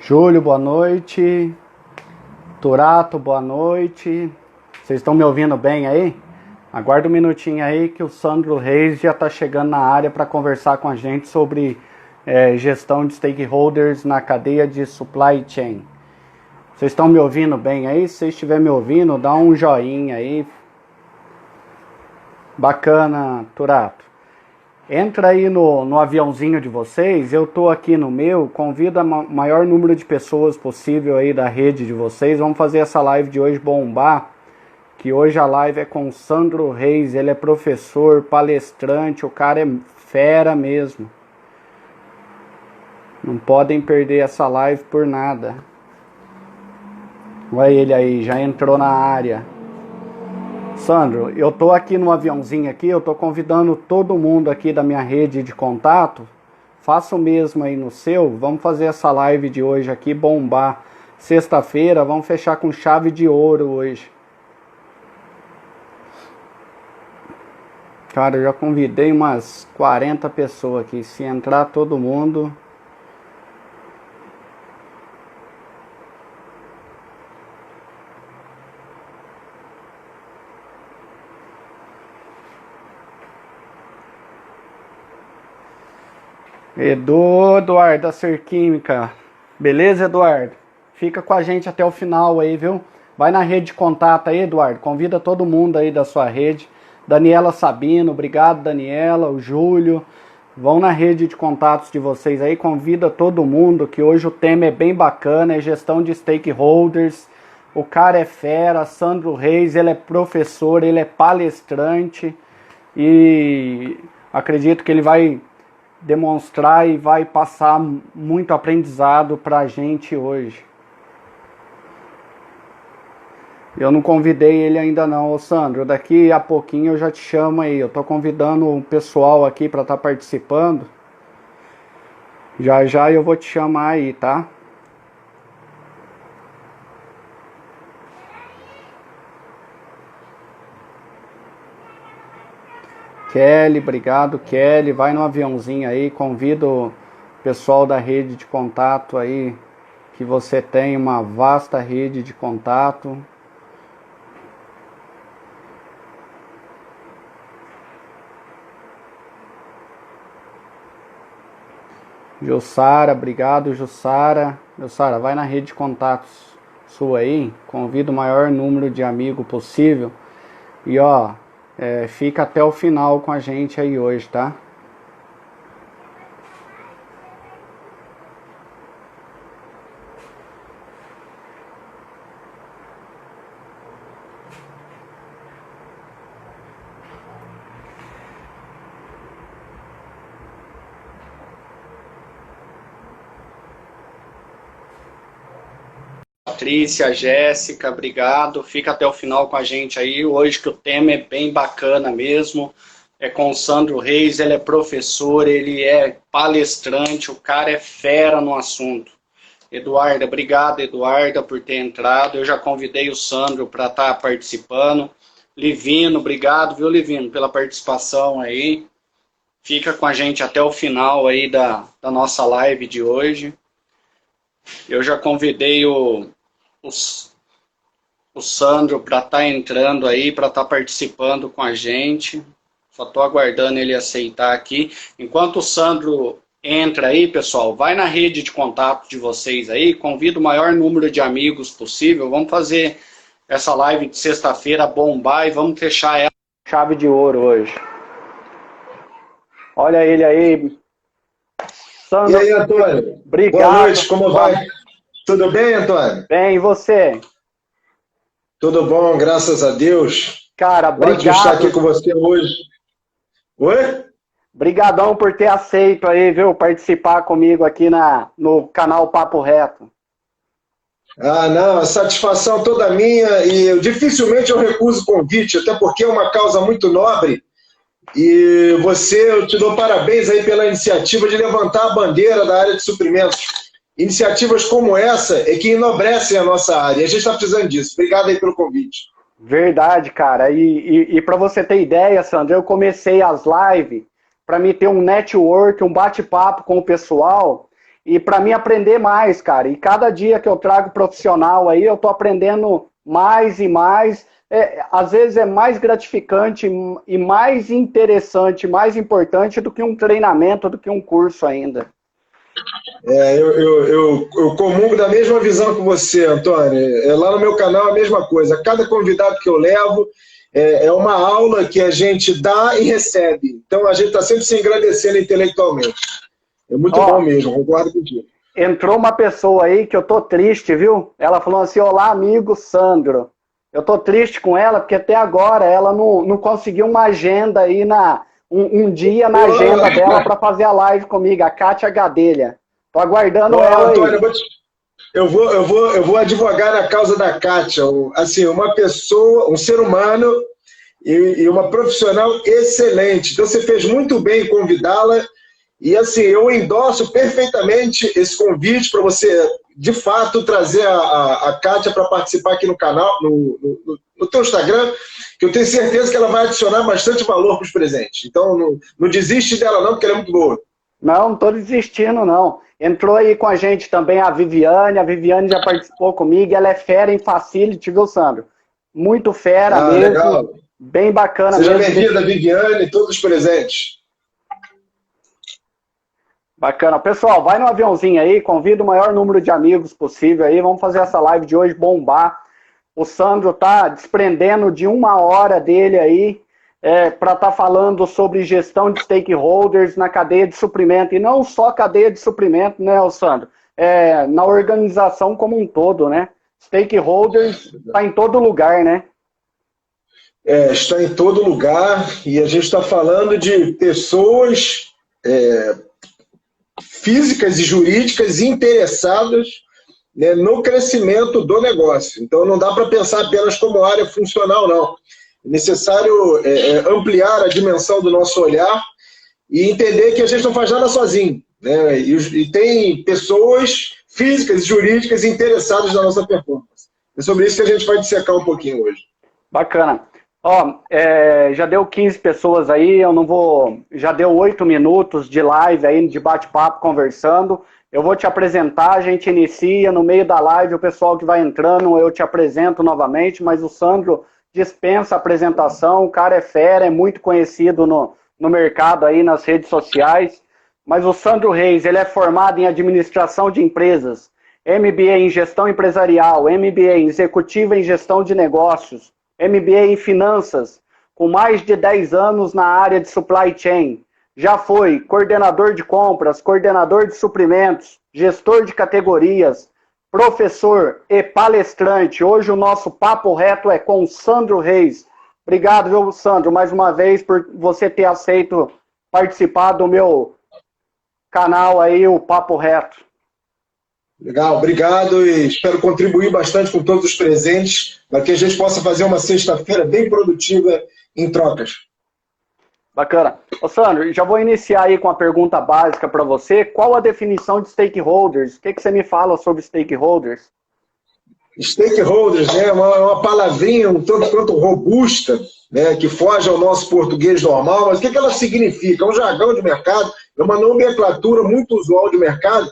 Júlio, boa noite. Turato, boa noite. Vocês estão me ouvindo bem aí? Aguarda um minutinho aí que o Sandro Reis já está chegando na área para conversar com a gente sobre gestão de stakeholders na cadeia de supply chain. Vocês estão me ouvindo bem aí? Se vocês estiverem me ouvindo, dá um joinha aí. Bacana, Turato. Entra aí no aviãozinho de vocês, eu tô aqui no meu, convido o maior número de pessoas possível aí da rede de vocês. Vamos fazer essa live de hoje bombar, que hoje a live é com o Sandro Reis, ele é professor, palestrante, o cara é fera mesmo. Não podem perder essa live por nada. Olha ele aí, já entrou na área. Sandro, eu tô aqui no aviãozinho aqui, eu tô convidando todo mundo aqui da minha rede de contato. Faça o mesmo aí no seu. Vamos fazer essa live de hoje aqui, bombar. Sexta-feira, vamos fechar com chave de ouro hoje. Cara, eu já convidei umas 40 pessoas aqui. Se entrar todo mundo... Eduardo da Ser Química. Beleza, Eduardo? Fica com a gente até o final aí, viu? Vai na rede de contato aí, Eduardo. Convida todo mundo aí da sua rede. Daniela Sabino, obrigado, Daniela. O Júlio. Vão na rede de contatos de vocês aí. Convida todo mundo, que hoje o tema é bem bacana. É gestão de stakeholders. O cara é fera. Sandro Reis, ele é professor, ele é palestrante. E acredito que ele vai demonstrar e vai passar muito aprendizado pra gente hoje. Eu não convidei ele ainda não, ô Sandro. Daqui a pouquinho eu já te chamo aí. Eu tô convidando o pessoal aqui pra estar participando. Já já eu vou te chamar aí, tá? Kelly, obrigado, Kelly. Vai no aviãozinho aí, convido o pessoal da rede de contato aí, que você tem uma vasta rede de contato. Jussara, obrigado, Jussara. Jussara, vai na rede de contatos sua aí, convida o maior número de amigos possível. E ó, fica até o final com a gente aí hoje, tá? Patrícia, Jéssica, obrigado. Fica até o final com a gente aí. Hoje que o tema é bem bacana mesmo. É com o Sandro Reis, ele é professor, ele é palestrante, o cara é fera no assunto. Eduarda, obrigado, Eduarda, por ter entrado. Eu já convidei o Sandro para estar participando. Livino, obrigado, viu, Livino, pela participação aí. Fica com a gente até o final aí da nossa live de hoje. Eu já convidei o Sandro para estar entrando aí, para estar participando com a gente. Só estou aguardando ele aceitar aqui. Enquanto o Sandro entra aí, pessoal, vai na rede de contato de vocês aí, convida o maior número de amigos possível. Vamos fazer essa live de sexta-feira bombar e vamos fechar ela com chave de ouro hoje. Olha ele aí. Sandro, e aí, Antônio? Obrigado. Boa noite, como vai? Tudo bem, Antônio? Bem, e você? Tudo bom, graças a Deus. Cara, obrigado. Ótimo estar aqui com você hoje. Oi? Brigadão por ter aceito aí, viu, participar comigo aqui no canal Papo Reto. Ah, não, a satisfação toda minha e dificilmente eu recuso o convite, até porque é uma causa muito nobre. E eu te dou parabéns aí pela iniciativa de levantar a bandeira da área de suprimentos. Iniciativas como essa é que enobrecem a nossa área. E a gente está precisando disso. Obrigado aí pelo convite. Verdade, cara. E para você ter ideia, Sandro, eu comecei as lives para me ter um network, um bate-papo com o pessoal. e para mim aprender mais, cara. E cada dia que eu trago profissional aí, eu tô aprendendo mais e mais. Às vezes é mais gratificante e mais interessante, mais importante do que um treinamento, do que um curso ainda. Eu comungo da mesma visão que você, Antônio. Lá no meu canal é a mesma coisa. Cada convidado que eu levo é uma aula que a gente dá e recebe. Então a gente está sempre se agradecendo intelectualmente. É muito bom mesmo, concordo contigo. Entrou uma pessoa aí que eu tô triste, viu? Ela falou assim, olá, amigo Sandro. Eu tô triste com ela porque até agora ela não conseguiu uma agenda aí, um dia na agenda dela para fazer a live comigo, a Kátia Gadelha. Tô aguardando ela Antônio, aí. eu vou advogar na causa da Kátia. Assim, uma pessoa, um ser humano e uma profissional excelente. Então você fez muito bem em convidá-la. E assim, eu endosso perfeitamente esse convite para você, de fato, trazer a Kátia para participar aqui no canal, no teu Instagram, que eu tenho certeza que ela vai adicionar bastante valor para os presentes. Então, não desiste dela não, porque ela é muito boa. Não estou desistindo, não. Entrou aí com a gente também a Viviane já participou comigo, ela é fera em Facility, viu, Sandro? Muito fera mesmo, legal. Bem bacana Seja mesmo. bem-vinda, Viviane, todos os presentes. Bacana. Pessoal, vai no aviãozinho aí, convida o maior número de amigos possível aí, vamos fazer essa live de hoje bombar. O Sandro tá desprendendo de 1 hora dele aí para estar falando sobre gestão de stakeholders na cadeia de suprimento, e não só cadeia de suprimento, né, Sandro? Na organização como um todo, né? Stakeholders está em todo lugar, né? Está em todo lugar, e a gente está falando de pessoas físicas e jurídicas interessadas, né, no crescimento do negócio. Então não dá para pensar apenas como área funcional, não. É necessário ampliar a dimensão do nosso olhar e entender que a gente não faz nada sozinho, né? E tem pessoas físicas e jurídicas interessadas na nossa performance. É sobre isso que a gente vai dissecar um pouquinho hoje. Bacana. Já deu 15 pessoas aí, eu não vou... Já deu 8 minutos de live aí, de bate-papo, conversando. Eu vou te apresentar, a gente inicia no meio da live, o pessoal que vai entrando, eu te apresento novamente, mas o Sandro dispensa a apresentação, o cara é fera, é muito conhecido no mercado aí, nas redes sociais. Mas o Sandro Reis, ele é formado em administração de empresas, MBA em gestão empresarial, MBA em executiva em gestão de negócios, MBA em finanças, com mais de 10 anos na área de supply chain. Já foi coordenador de compras, coordenador de suprimentos, gestor de categorias, professor e palestrante. Hoje o nosso papo reto é com o Sandro Reis. Obrigado, viu, Sandro, mais uma vez por você ter aceito participar do meu canal aí, o Papo Reto. Legal, obrigado, e espero contribuir bastante com todos os presentes para que a gente possa fazer uma sexta-feira bem produtiva em trocas. Bacana. Ô Sandro, já vou iniciar aí com a pergunta básica para você. Qual a definição de stakeholders? O que você me fala sobre stakeholders? Stakeholders, né, é uma palavrinha um tanto quanto robusta, né, que foge ao nosso português normal, mas o que ela significa? É um jargão de mercado, é uma nomenclatura muito usual de mercado,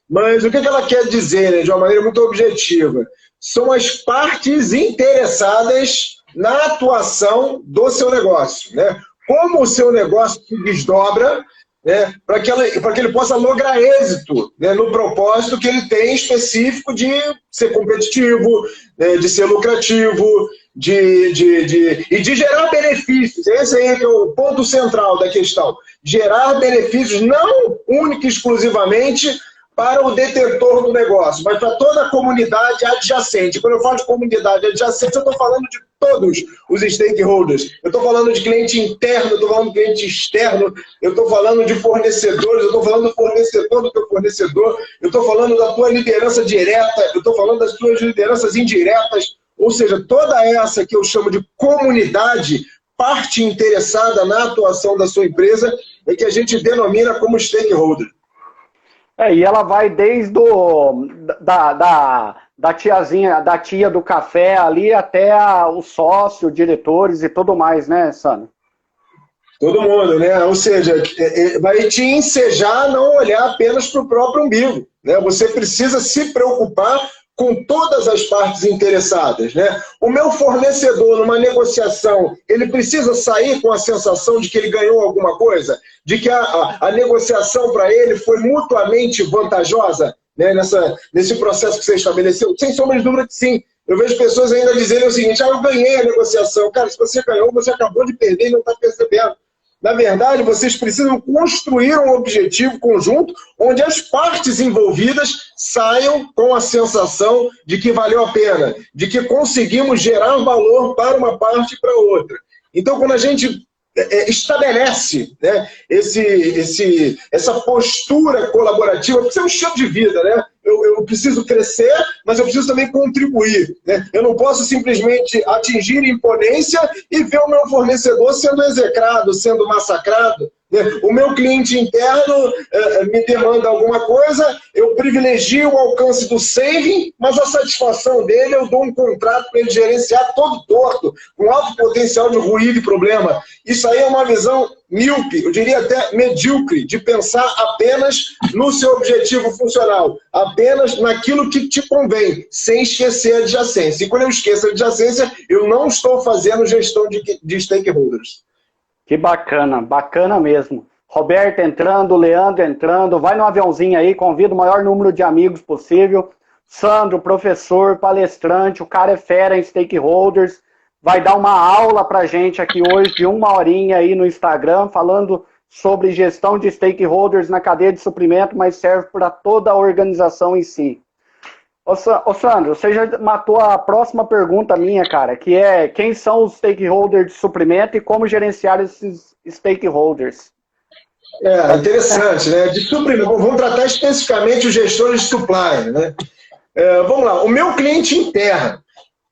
mas o que ela quer dizer, né, de uma maneira muito objetiva? São as partes interessadas na atuação do seu negócio, né? Como o seu negócio se desdobra, né, para que ele possa lograr êxito, né, no propósito que ele tem específico de ser competitivo, né, de ser lucrativo, e de gerar benefícios. Esse aí é o ponto central da questão. Gerar benefícios não única e exclusivamente para o detentor do negócio, mas para toda a comunidade adjacente. Quando eu falo de comunidade adjacente, eu estou falando de todos os stakeholders. Eu estou falando de cliente interno, eu estou falando de cliente externo, eu estou falando de fornecedores, eu estou falando do fornecedor do teu fornecedor, eu estou falando da tua liderança direta, eu estou falando das tuas lideranças indiretas, ou seja, toda essa que eu chamo de comunidade, parte interessada na atuação da sua empresa, é que a gente denomina como stakeholder. E ela vai desde da tiazinha, da tia do café ali até o sócio, diretores e tudo mais, né, Sandro? Todo mundo, né? Ou seja, vai te ensejar a não olhar apenas para o próprio umbigo, né? Você precisa se preocupar com todas as partes interessadas, né? O meu fornecedor, numa negociação, ele precisa sair com a sensação de que ele ganhou alguma coisa? De que a negociação para ele foi mutuamente vantajosa, né? Nesse processo que você estabeleceu? Sem sombra de dúvida que sim. Eu vejo pessoas ainda dizerem o seguinte: eu ganhei a negociação. Cara, se você ganhou, você acabou de perder e não está percebendo. Na verdade, vocês precisam construir um objetivo conjunto onde as partes envolvidas saiam com a sensação de que valeu a pena, de que conseguimos gerar valor para uma parte e para outra. Então, quando a gente estabelece, né, essa postura colaborativa, porque isso é um estilo de vida, né? Eu preciso crescer, mas eu preciso também contribuir, né? Eu não posso simplesmente atingir imponência e ver o meu fornecedor sendo execrado, sendo massacrado, né? O meu cliente interno me demanda alguma coisa, eu privilegio o alcance do saving, mas a satisfação dele eu dou um contrato para ele gerenciar todo torto, com alto potencial de ruído e problema. Isso aí é uma visão míope, eu diria até medíocre, de pensar apenas no seu objetivo funcional, apenas naquilo que te convém, sem esquecer a adjacência. E quando eu esqueço a adjacência, eu não estou fazendo gestão de stakeholders. Que bacana, bacana mesmo. Roberto entrando, Leandro entrando, vai no aviãozinho aí, convida o maior número de amigos possível. Sandro, professor, palestrante, o cara é fera em stakeholders, vai dar uma aula pra gente aqui hoje de 1 horinha aí no Instagram, falando sobre gestão de stakeholders na cadeia de suprimento, mas serve para toda a organização em si. Ô Sandro, você já matou a próxima pergunta minha, cara, que é quem são os stakeholders de suprimento e como gerenciar esses stakeholders? Interessante, né? De suprimento, vamos tratar especificamente os gestores de supply, né? Vamos lá, o meu cliente interno.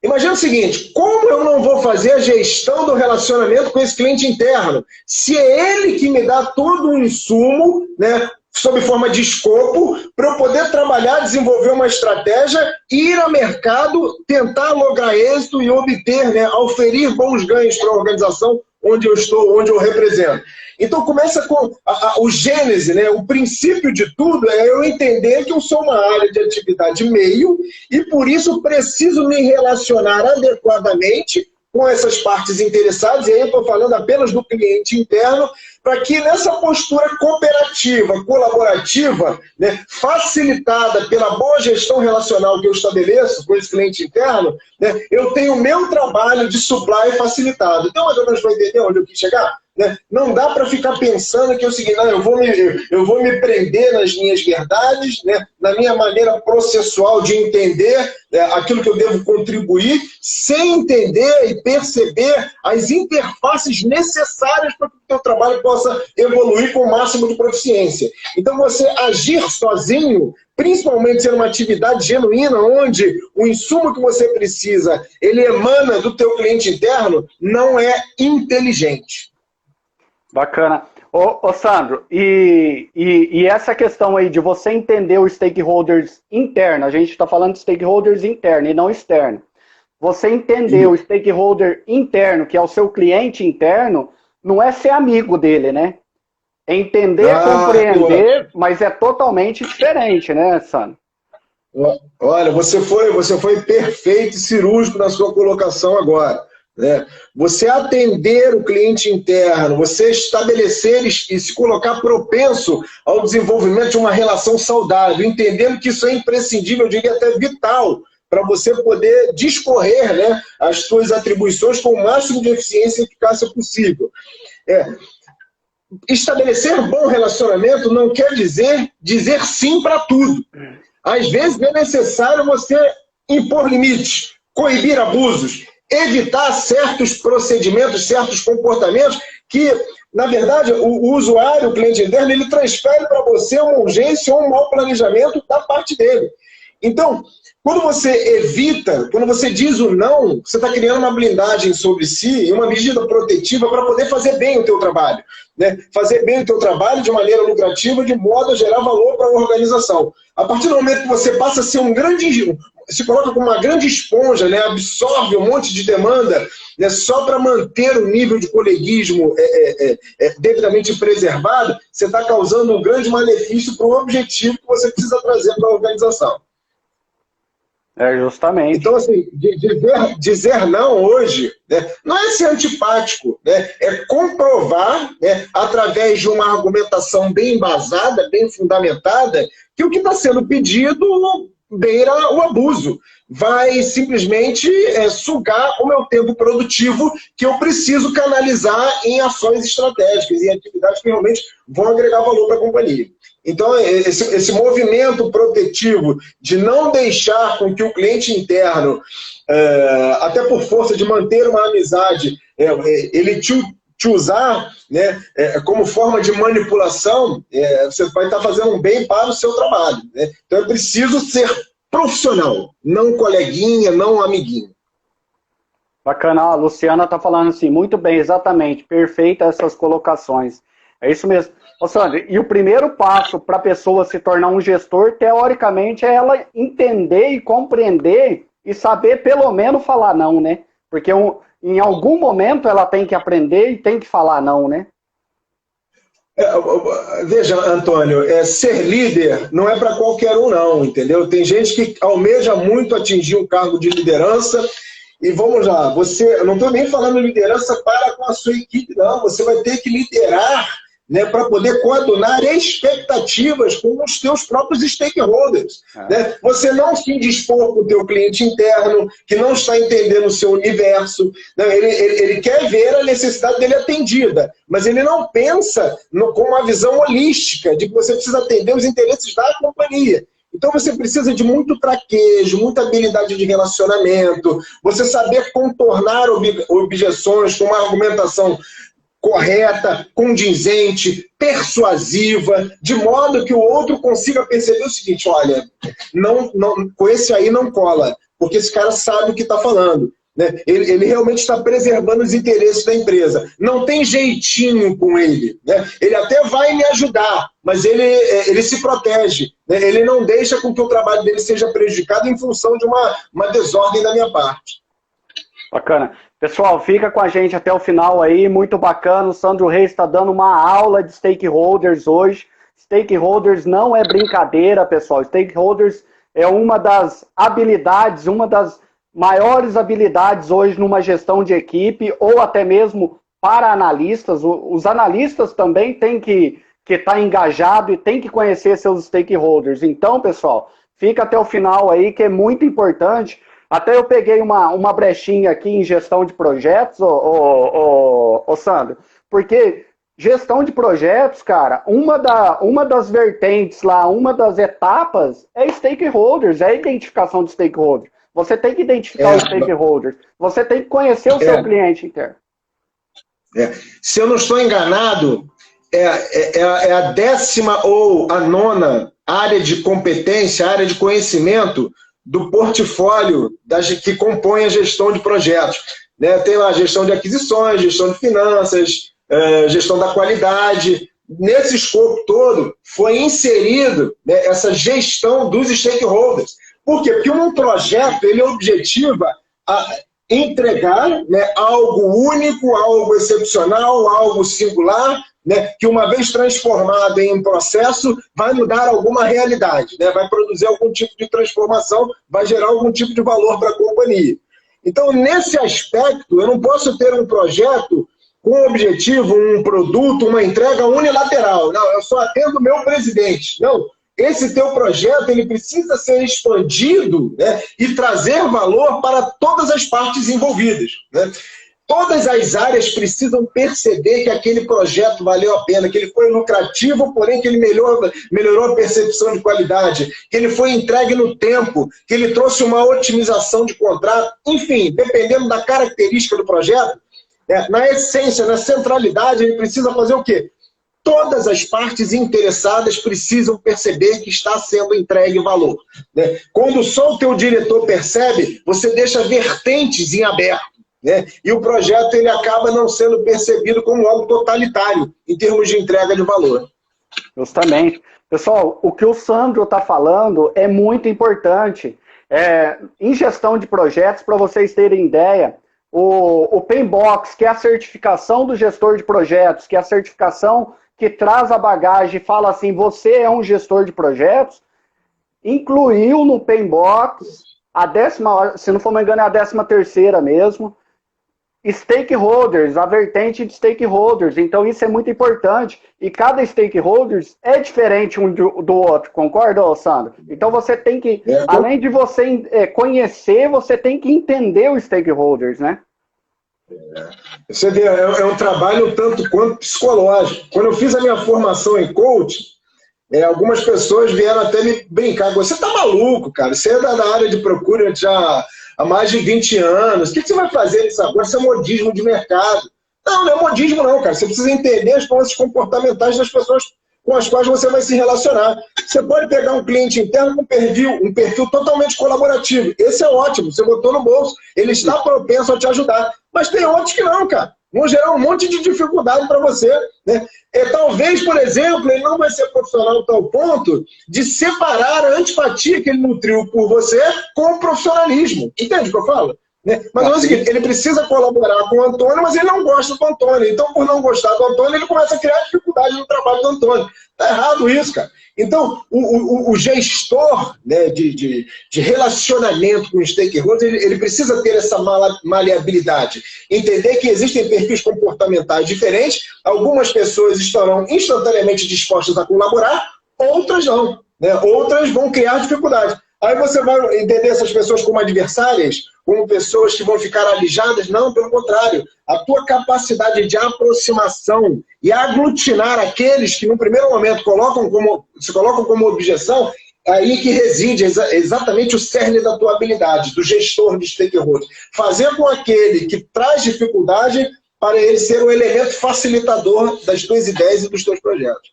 Imagina o seguinte: como eu não vou fazer a gestão do relacionamento com esse cliente interno, se é ele que me dá todo o insumo, né, sob forma de escopo, para eu poder trabalhar, desenvolver uma estratégia, ir ao mercado, tentar lograr êxito e obter, né, auferir bons ganhos para a organização onde eu estou, onde eu represento. Então começa com o gênese, né? O princípio de tudo é eu entender que eu sou uma área de atividade meio e por isso preciso me relacionar adequadamente com essas partes interessadas, e aí eu estou falando apenas do cliente interno, para que nessa postura cooperativa, colaborativa, né, facilitada pela boa gestão relacional que eu estabeleço com esse cliente interno, né, eu tenho o meu trabalho de supply facilitado. Então, mais ou menos vai entender onde eu quis chegar? Né? Não dá para ficar pensando que é o seguinte: não, eu vou me prender nas minhas verdades, né? Na minha maneira processual de entender, né, aquilo que eu devo contribuir, sem entender e perceber as interfaces necessárias para que o teu trabalho possa evoluir com o máximo de proficiência. Então, você agir sozinho, principalmente sendo uma atividade genuína, onde o insumo que você precisa, ele emana do teu cliente interno, não é inteligente. Bacana. Ô Sandro, e essa questão aí de você entender os stakeholders internos, a gente está falando de stakeholders internos e não externo. Você entender o stakeholder interno, que é o seu cliente interno, não é ser amigo dele, né? É entender, compreender, mas é totalmente diferente, né, Sandro? Olha, você foi perfeito e cirúrgico na sua colocação agora. Né? Você atender o cliente interno, você estabelecer e se colocar propenso ao desenvolvimento de uma relação saudável, entendendo que isso é imprescindível, eu diria até vital, para você poder discorrer, né, as suas atribuições com o máximo de eficiência e eficácia possível. Estabelecer bom relacionamento não quer dizer sim para tudo. Às vezes é necessário você impor limites, coibir abusos, evitar certos procedimentos, certos comportamentos que, na verdade, o usuário, o cliente interno, ele transfere para você uma urgência ou um mau planejamento da parte dele. Então, quando você evita, quando você diz o não, você está criando uma blindagem sobre si e uma medida protetiva para poder fazer bem o teu trabalho. Né? Fazer bem o teu trabalho de maneira lucrativa, de modo a gerar valor para a organização. A partir do momento que você passa a ser se coloca como uma grande esponja, né? Absorve um monte de demanda, né? Só para manter o nível de coleguismo devidamente preservado, você está causando um grande malefício para o objetivo que você precisa trazer para a organização. Justamente. Então, assim, dizer não hoje, né, não é ser antipático, né, é comprovar, né, através de uma argumentação bem embasada, bem fundamentada, que o que está sendo pedido beira o abuso. Vai simplesmente sugar o meu tempo produtivo que eu preciso canalizar em ações estratégicas, em atividades que realmente vão agregar valor para a companhia. Então, esse movimento protetivo de não deixar com que o cliente interno, até por força de manter uma amizade, ele te usar, né, como forma de manipulação, você vai estar fazendo um bem para o seu trabalho. Né? Então, é preciso ser profissional, não coleguinha, não amiguinho. Bacana, a Luciana está falando assim, muito bem, exatamente, perfeita essas colocações. É isso mesmo. Ô, Sandro, e o primeiro passo para a pessoa se tornar um gestor, teoricamente, é ela entender e compreender e saber pelo menos falar não, né? Porque em algum momento ela tem que aprender e tem que falar não, né? Veja, Antônio, ser líder não é para qualquer um não, entendeu? Tem gente que almeja muito atingir um cargo de liderança e vamos lá, eu não estou nem falando liderança para com a sua equipe, não, você vai ter que liderar, né, para poder coadunar expectativas com os teus próprios stakeholders. Né? Você não se dispor com o teu cliente interno, que não está entendendo o seu universo, né? Ele quer ver a necessidade dele atendida, mas ele não pensa com uma visão holística, de que você precisa atender os interesses da companhia. Então você precisa de muito traquejo, muita habilidade de relacionamento, você saber contornar objeções com uma argumentação correta, condizente, persuasiva, de modo que o outro consiga perceber o seguinte, olha, com esse aí não cola, porque esse cara sabe o que está falando. Né? Ele realmente está preservando os interesses da empresa. Não tem jeitinho com ele. Né? Ele até vai me ajudar, mas ele se protege. Né? Ele não deixa com que o trabalho dele seja prejudicado em função de uma desordem da minha parte. Bacana. Pessoal, fica com a gente até o final aí, muito bacana. O Sandro Reis está dando uma aula de stakeholders hoje. Stakeholders não é brincadeira, pessoal. Stakeholders é uma das habilidades, uma das maiores habilidades hoje numa gestão de equipe, ou até mesmo para analistas. Os analistas também têm que estar engajado e têm que conhecer seus stakeholders. Então, pessoal, fica até o final aí, que é muito importante. Até eu peguei uma brechinha aqui em gestão de projetos, Sandro, porque gestão de projetos, cara, uma das vertentes lá, uma das etapas é stakeholders, é a identificação de stakeholders. Você tem que identificar os stakeholders, você tem que conhecer o seu cliente interno. Se eu não estou enganado, é a 10ª ou a 9ª área de competência, área de conhecimento do portfólio que compõe a gestão de projetos. Né? Tem lá a gestão de aquisições, gestão de finanças, gestão da qualidade. Nesse escopo todo, foi inserido, né, essa gestão dos stakeholders. Por quê? Porque um projeto ele objetiva a entregar, né, algo único, algo excepcional, algo singular, né, que uma vez transformado em um processo, vai mudar alguma realidade, né, vai produzir algum tipo de transformação, vai gerar algum tipo de valor para a companhia. Então, nesse aspecto, eu não posso ter um projeto com um objetivo, um produto, uma entrega unilateral. Não, eu só atendo o meu presidente. Não, esse teu projeto ele precisa ser expandido, né, e trazer valor para todas as partes envolvidas. Né? Todas as áreas precisam perceber que aquele projeto valeu a pena, que ele foi lucrativo, porém que ele melhorou a percepção de qualidade, que ele foi entregue no tempo, que ele trouxe uma otimização de contrato. Enfim, dependendo da característica do projeto, na essência, na centralidade, ele precisa fazer o quê? todas as partes interessadas precisam perceber que está sendo entregue valor, né? Quando só o teu diretor percebe, você deixa vertentes em aberto, né? E o projeto ele acaba não sendo percebido como algo totalitário em termos de entrega de valor. Justamente. Pessoal, o que o Sandro está falando é muito importante. Em gestão de projetos, para vocês terem ideia, o PMBOK, que é a certificação do gestor de projetos, que é a certificação que traz a bagagem e fala assim, você é um gestor de projetos, incluiu no PMBOK se não for me engano, é a 13ª mesmo, stakeholders, a vertente de stakeholders. Então isso é muito importante. E cada stakeholders é diferente um do outro, concorda, Sandro? Então você tem que, além de você conhecer, você tem que entender os stakeholders, né? Você vê, é um trabalho tanto quanto psicológico. Quando eu fiz a minha formação em coaching, algumas pessoas vieram até me brincar. Você tá maluco, cara? Você é da área de procura já há mais de 20 anos. O que você vai fazer nisso agora? Isso é modismo de mercado. Não, não é modismo não, cara. Você precisa entender as nuances comportamentais das pessoas com as quais você vai se relacionar. Você pode pegar um cliente interno com um perfil totalmente colaborativo. Esse é ótimo, você botou no bolso, ele está propenso a te ajudar. Mas tem outros que não, cara. Vão gerar um monte de dificuldade para você, né? Talvez, por exemplo, ele não vai ser profissional a tal ponto de separar a antipatia que ele nutriu por você com o profissionalismo. Entende o que eu falo? Mas é o seguinte, ele precisa colaborar com o Antônio, mas ele não gosta do Antônio. Então, por não gostar do Antônio, ele começa a criar dificuldade no trabalho do Antônio. Tá errado isso, cara. Então, o gestor, né, de relacionamento com os stakeholders, ele precisa ter essa maleabilidade. Entender que existem perfis comportamentais diferentes, algumas pessoas estarão instantaneamente dispostas a colaborar, outras não, né? Outras vão criar dificuldade. Aí você vai entender essas pessoas como adversárias, como pessoas que vão ficar alijadas? Não, pelo contrário. A tua capacidade de aproximação e aglutinar aqueles que, no primeiro momento, se colocam como objeção, é aí que reside exatamente o cerne da tua habilidade, do gestor de stakeholders. Fazer com aquele que traz dificuldade para ele ser um elemento facilitador das tuas ideias e dos teus projetos.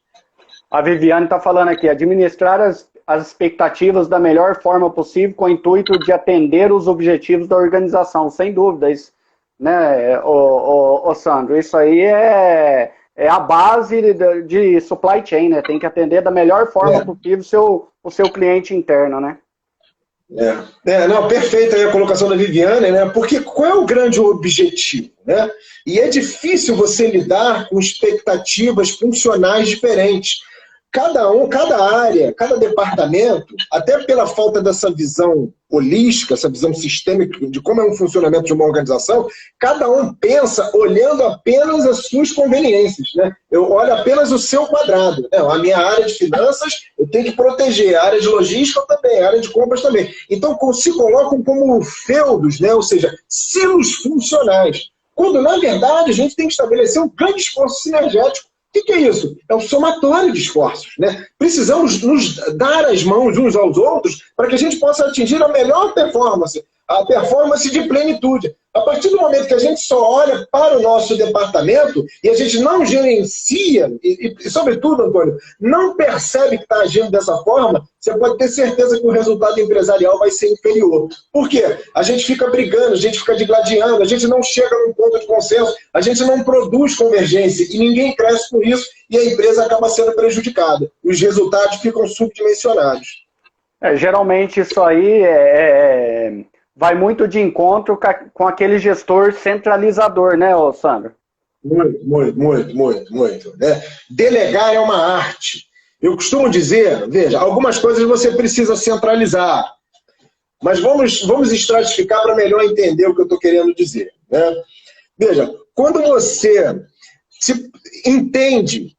A Viviane está falando aqui, administrar as expectativas da melhor forma possível com o intuito de atender os objetivos da organização, sem dúvidas, né, Sandro? Isso aí é a base de supply chain, né? Tem que atender da melhor forma possível o seu cliente interno, né? Não, perfeita aí a colocação da Viviane, né? Porque qual é o grande objetivo, né? E é difícil você lidar com expectativas funcionais diferentes. Cada área, cada departamento, até pela falta dessa visão holística, essa visão sistêmica de como é um funcionamento de uma organização, cada um pensa olhando apenas as suas conveniências, né? Eu olho apenas o seu quadrado. A minha área de finanças, eu tenho que proteger. A área de logística também, a área de compras também. Então, se colocam como feudos, né? Ou seja, silos funcionais. Quando, na verdade, a gente tem que estabelecer um grande esforço sinergético. O que é isso? É um somatório de esforços, né? Precisamos nos dar as mãos uns aos outros para que a gente possa atingir a melhor performance, a performance de plenitude. A partir do momento que a gente só olha para o nosso departamento e a gente não gerencia, e sobretudo, Antônio, não percebe que está agindo dessa forma, você pode ter certeza que o resultado empresarial vai ser inferior. Por quê? A gente fica brigando, a gente fica digladiando, a gente não chega num ponto de consenso, a gente não produz convergência e ninguém cresce com isso e a empresa acaba sendo prejudicada. Os resultados ficam subdimensionados. Geralmente isso aí vai muito de encontro com aquele gestor centralizador, né, Sandro? Muito. Né? Delegar é uma arte. Eu costumo dizer, veja, algumas coisas você precisa centralizar, mas vamos estratificar para melhor entender o que eu estou querendo dizer. Né? Veja, quando você entende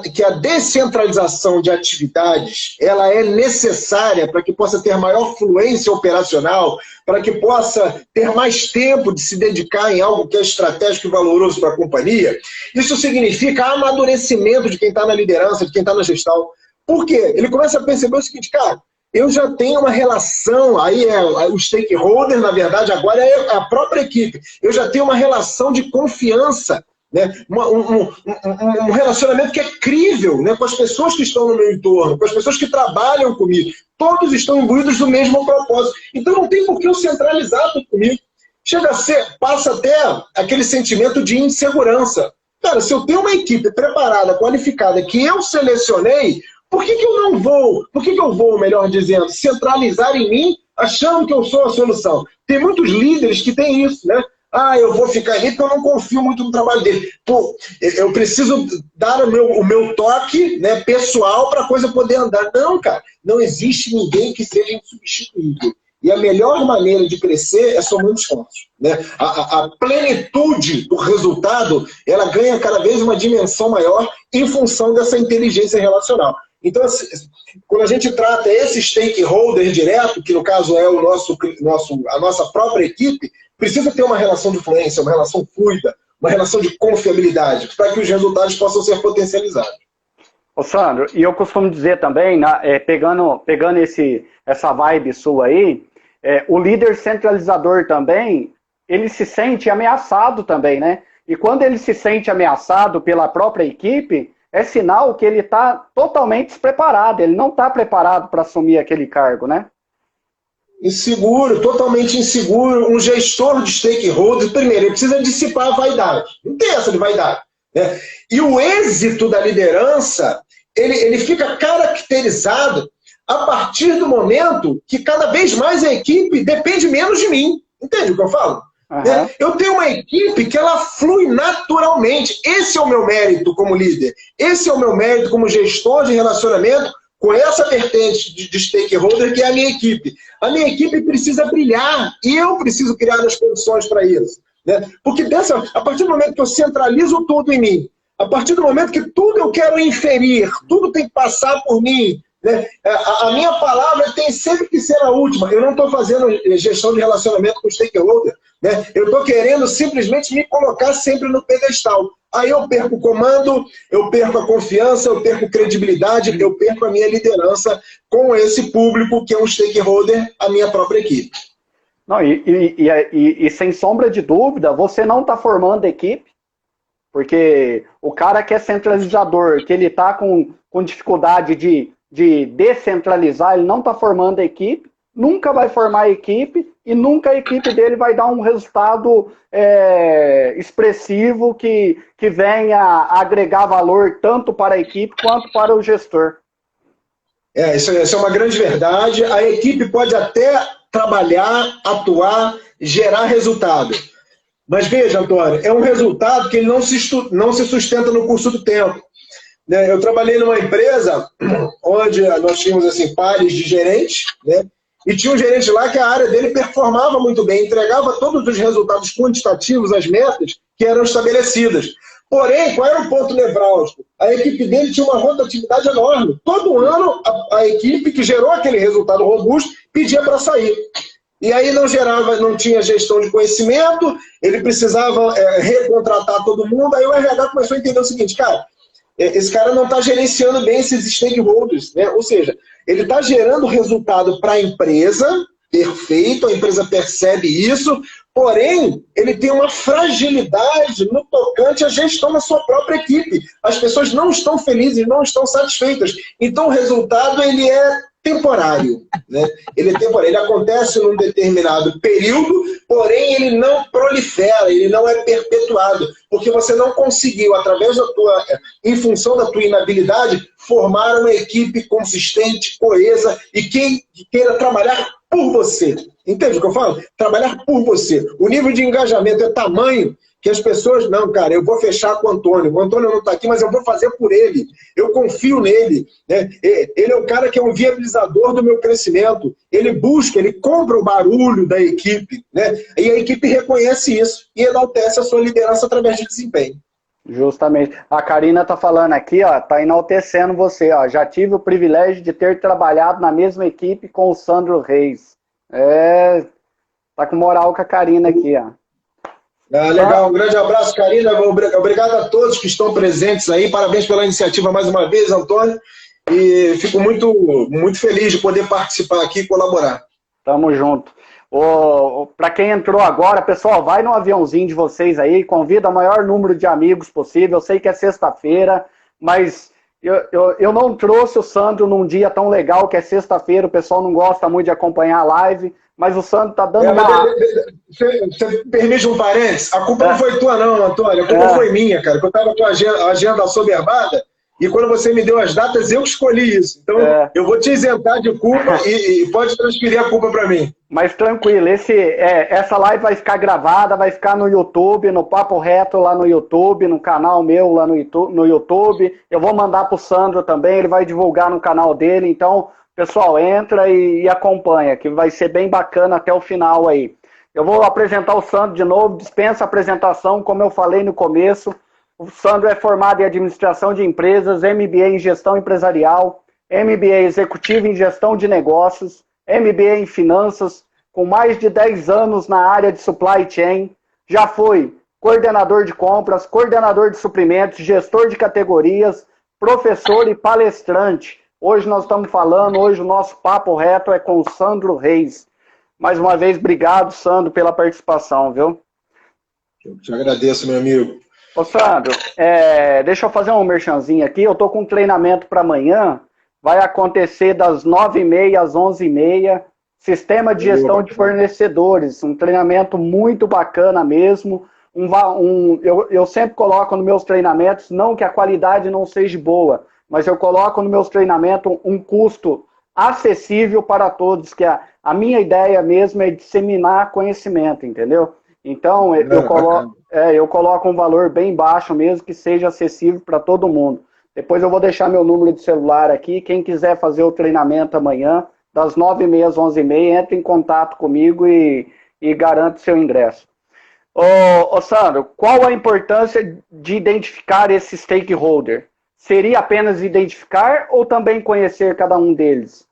que a descentralização de atividades ela é necessária para que possa ter maior fluência operacional, para que possa ter mais tempo de se dedicar em algo que é estratégico e valoroso para a companhia, isso significa amadurecimento de quem está na liderança, de quem está na gestão. Por quê? Ele começa a perceber o seguinte, cara, eu já tenho uma relação, aí o stakeholder, na verdade, agora é a própria equipe. Eu já tenho uma relação de confiança né? Um relacionamento que é crível, né? Com as pessoas que estão no meu entorno, com as pessoas que trabalham comigo. Todos estão imbuídos do mesmo propósito. Então não tem por que eu centralizar tudo comigo. Chega a ser, passa até aquele sentimento de insegurança. Cara, se eu tenho uma equipe preparada, qualificada, que eu selecionei, por que eu não vou, por que eu vou, melhor dizendo, centralizar em mim, achando que eu sou a solução? Tem muitos líderes que têm isso, né? Ah, eu vou ficar ali porque eu não confio muito no trabalho dele. Pô, eu preciso dar o meu toque, né, pessoal para a coisa poder andar. Não, cara, não existe ninguém que seja insubstituível. E a melhor maneira de crescer é somando esforços, né? A plenitude do resultado, ela ganha cada vez uma dimensão maior em função dessa inteligência relacional. Então, quando a gente trata esse stakeholder direto, que no caso é a nossa própria equipe, precisa ter uma relação de fluência, uma relação fluida, uma relação de confiabilidade, para que os resultados possam ser potencializados. Ô Sandro, e eu costumo dizer também, pegando essa vibe sua aí, o líder centralizador também, ele se sente ameaçado também, né? E quando ele se sente ameaçado pela própria equipe, é sinal que ele está totalmente despreparado, ele não está preparado para assumir aquele cargo, né? Inseguro, totalmente inseguro. Um gestor de stakeholders, primeiro, ele precisa dissipar a vaidade. Não tem essa de vaidade, né? E o êxito da liderança, ele fica caracterizado a partir do momento que cada vez mais a equipe depende menos de mim. Entende o que eu falo? Uhum. Eu tenho uma equipe que ela flui naturalmente. Esse é o meu mérito como líder. Esse é o meu mérito como gestor de relacionamento com essa vertente de stakeholder que é a minha equipe. A minha equipe precisa brilhar e eu preciso criar as condições para isso, né? Porque a partir do momento que eu centralizo tudo em mim, a partir do momento que tudo eu quero inferir, tudo tem que passar por mim, né? A minha palavra tem sempre que ser a última. Eu não estou fazendo gestão de relacionamento com o stakeholder, né? Eu estou querendo simplesmente me colocar sempre no pedestal. Aí eu perco o comando, eu perco a confiança, eu perco credibilidade, eu perco a minha liderança com esse público que é um stakeholder, a minha própria equipe. Não, e sem sombra de dúvida, você não está formando equipe, porque o cara que é centralizador, que ele está com dificuldade de descentralizar, ele não está formando a equipe, nunca vai formar a equipe e nunca a equipe dele vai dar um resultado expressivo que venha agregar valor tanto para a equipe quanto para o gestor. Isso é uma grande verdade. A equipe pode até trabalhar, atuar, gerar resultado. Mas veja, Antônio, é um resultado que ele não se sustenta no curso do tempo. Eu trabalhei numa empresa onde nós tínhamos assim, pares de gerentes, né? E tinha um gerente lá que a área dele performava muito bem, entregava todos os resultados quantitativos, as metas que eram estabelecidas. Porém, qual era o ponto nevrálgico? A equipe dele tinha uma rotatividade enorme. Todo ano, a equipe que gerou aquele resultado robusto pedia para sair. E aí não tinha gestão de conhecimento, ele precisava recontratar todo mundo, aí o RH começou a entender o seguinte, cara, esse cara não está gerenciando bem esses stakeholders, né? Ou seja, ele está gerando resultado para a empresa, perfeito, a empresa percebe isso, porém, ele tem uma fragilidade no tocante à gestão da sua própria equipe. As pessoas não estão felizes, não estão satisfeitas. Então, o resultado ele é temporário, né? Ele é temporário, ele acontece num determinado período, porém ele não prolifera, ele não é perpetuado, porque você não conseguiu, em função da tua inabilidade, formar uma equipe consistente, coesa e que queira trabalhar por você. Entende o que eu falo? Trabalhar por você. O nível de engajamento é tamanho que as pessoas, não, cara, eu vou fechar com o Antônio não está aqui, mas eu vou fazer por ele, eu confio nele, né? Ele é o cara que é um viabilizador do meu crescimento, ele busca, ele compra o barulho da equipe, né? E a equipe reconhece isso e enaltece a sua liderança através de desempenho. Justamente. A Karina está falando aqui, ó, tá enaltecendo você, ó, já tive o privilégio de ter trabalhado na mesma equipe com o Sandro Reis. Tá com moral com a Karina aqui, ó. Legal, um grande abraço, Karina. Obrigado a todos que estão presentes aí. Parabéns pela iniciativa mais uma vez, Antônio. E fico muito, muito feliz de poder participar aqui e colaborar. Tamo junto. Para quem entrou agora, pessoal, vai no aviãozinho de vocês aí, convida o maior número de amigos possível. Eu sei que é sexta-feira, mas eu não trouxe o Sandro num dia tão legal que é sexta-feira, o pessoal não gosta muito de acompanhar a live, mas o Sandro tá dando uma... Você permite um parênteses? A culpa não foi tua não, Antônio, a culpa foi minha, cara, que eu tava com a agenda assoberbada, e quando você me deu as datas, eu escolhi isso. Então, eu vou te isentar de culpa e pode transferir a culpa para mim. Mas tranquilo, essa live vai ficar gravada, vai ficar no YouTube, no Papo Reto lá no YouTube, no canal meu lá no YouTube. Eu vou mandar para o Sandro também, ele vai divulgar no canal dele. Então, pessoal, entra e acompanha, que vai ser bem bacana até o final aí. Eu vou apresentar o Sandro de novo, dispensa a apresentação, como eu falei no começo. O Sandro é formado em Administração de Empresas, MBA em Gestão Empresarial, MBA Executivo em Gestão de Negócios, MBA em Finanças, com mais de 10 anos na área de Supply Chain. Já foi coordenador de compras, coordenador de suprimentos, gestor de categorias, professor e palestrante. Hoje nós estamos falando, hoje o nosso Papo Reto é com o Sandro Reis. Mais uma vez, obrigado, Sandro, pela participação, viu? Eu te agradeço, meu amigo. Ô, Sandro, deixa eu fazer um merchanzinho aqui. Eu tô com um treinamento para amanhã. Vai acontecer das 9h30 às 11h30. Sistema de gestão de fornecedores. Um treinamento muito bacana mesmo. Eu sempre coloco nos meus treinamentos, não que a qualidade não seja boa, mas eu coloco nos meus treinamentos um custo acessível para todos, que a minha ideia mesmo é disseminar conhecimento, entendeu? Então, eu coloco um valor bem baixo mesmo, que seja acessível para todo mundo. Depois eu vou deixar meu número de celular aqui. Quem quiser fazer o treinamento amanhã, das 9h30 às 11h30, entre em contato comigo e garante seu ingresso. Ô, Sandro, qual a importância de identificar esse stakeholder? Seria apenas identificar ou também conhecer cada um deles?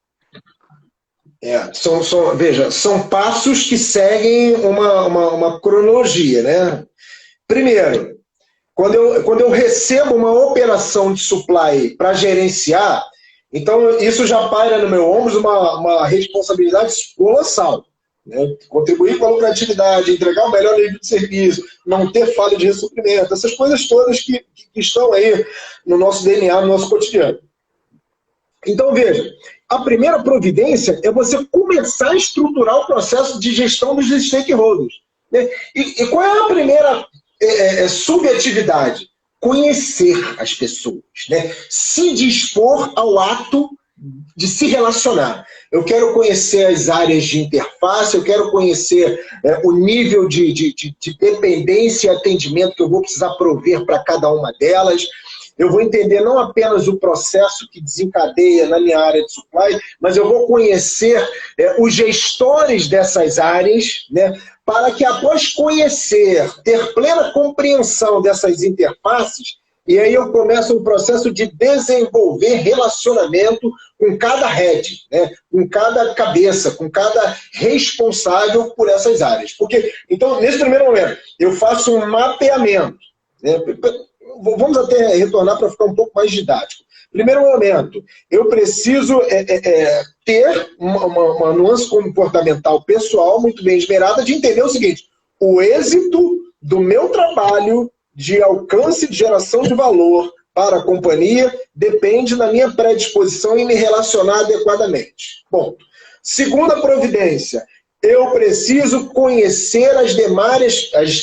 Veja, são passos que seguem uma cronologia, né? Primeiro, quando eu recebo uma operação de supply para gerenciar, então isso já paira no meu ombro uma responsabilidade colossal. Né? Contribuir com a lucratividade, entregar o melhor nível de serviço, não ter falha de ressuprimento, essas coisas todas que estão aí no nosso DNA, no nosso cotidiano. Então, veja, a primeira providência é você começar a estruturar o processo de gestão dos stakeholders. Né? E qual é a primeira subatividade? Conhecer as pessoas, né? Se dispor ao ato de se relacionar. Eu quero conhecer as áreas de interface, eu quero conhecer o nível de dependência e atendimento que eu vou precisar prover para cada uma delas. Eu vou entender não apenas o processo que desencadeia na minha área de supply, mas eu vou conhecer os gestores dessas áreas, né, para que após conhecer, ter plena compreensão dessas interfaces, e aí eu começo um processo de desenvolver relacionamento com cada head, né, com cada cabeça, com cada responsável por essas áreas. Porque, então, nesse primeiro momento, eu faço um mapeamento, né, vamos até retornar para ficar um pouco mais didático. Primeiro momento, eu preciso ter uma nuance comportamental pessoal muito bem esmerada de entender o seguinte: o êxito do meu trabalho de alcance de geração de valor para a companhia depende da minha predisposição em me relacionar adequadamente. Ponto. Segunda providência, eu preciso conhecer as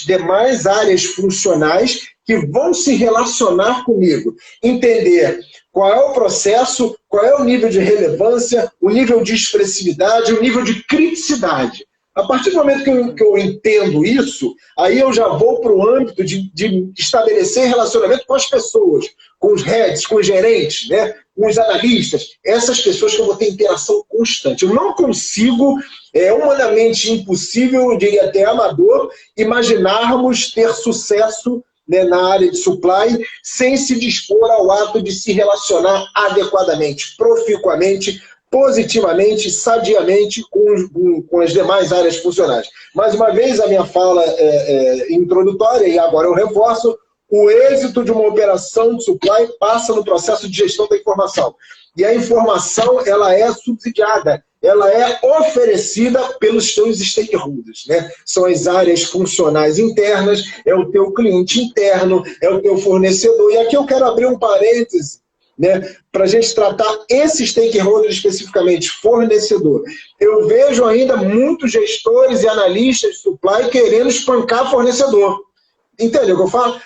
demais áreas funcionais que vão se relacionar comigo. Entender qual é o processo, qual é o nível de relevância, o nível de expressividade, o nível de criticidade. A partir do momento que eu entendo isso, aí eu já vou para o âmbito de estabelecer relacionamento com as pessoas, com os heads, com os gerentes, né, com os analistas, essas pessoas que eu vou ter interação constante. Eu não consigo, é humanamente impossível, eu diria até amador, imaginarmos ter sucesso, né, na área de supply sem se dispor ao ato de se relacionar adequadamente, proficuamente, positivamente, sadiamente com as demais áreas funcionais. Mais uma vez, a minha fala introdutória, e agora eu reforço: o êxito de uma operação de supply passa no processo de gestão da informação. E a informação, ela é subsidiada, ela é oferecida pelos seus stakeholders, né? São as áreas funcionais internas, é o teu cliente interno, é o teu fornecedor. E aqui eu quero abrir um parêntese, né, para a gente tratar esse stakeholder especificamente, fornecedor. Eu vejo ainda muitos gestores e analistas de supply querendo espancar fornecedor. Entendeu o que eu falo?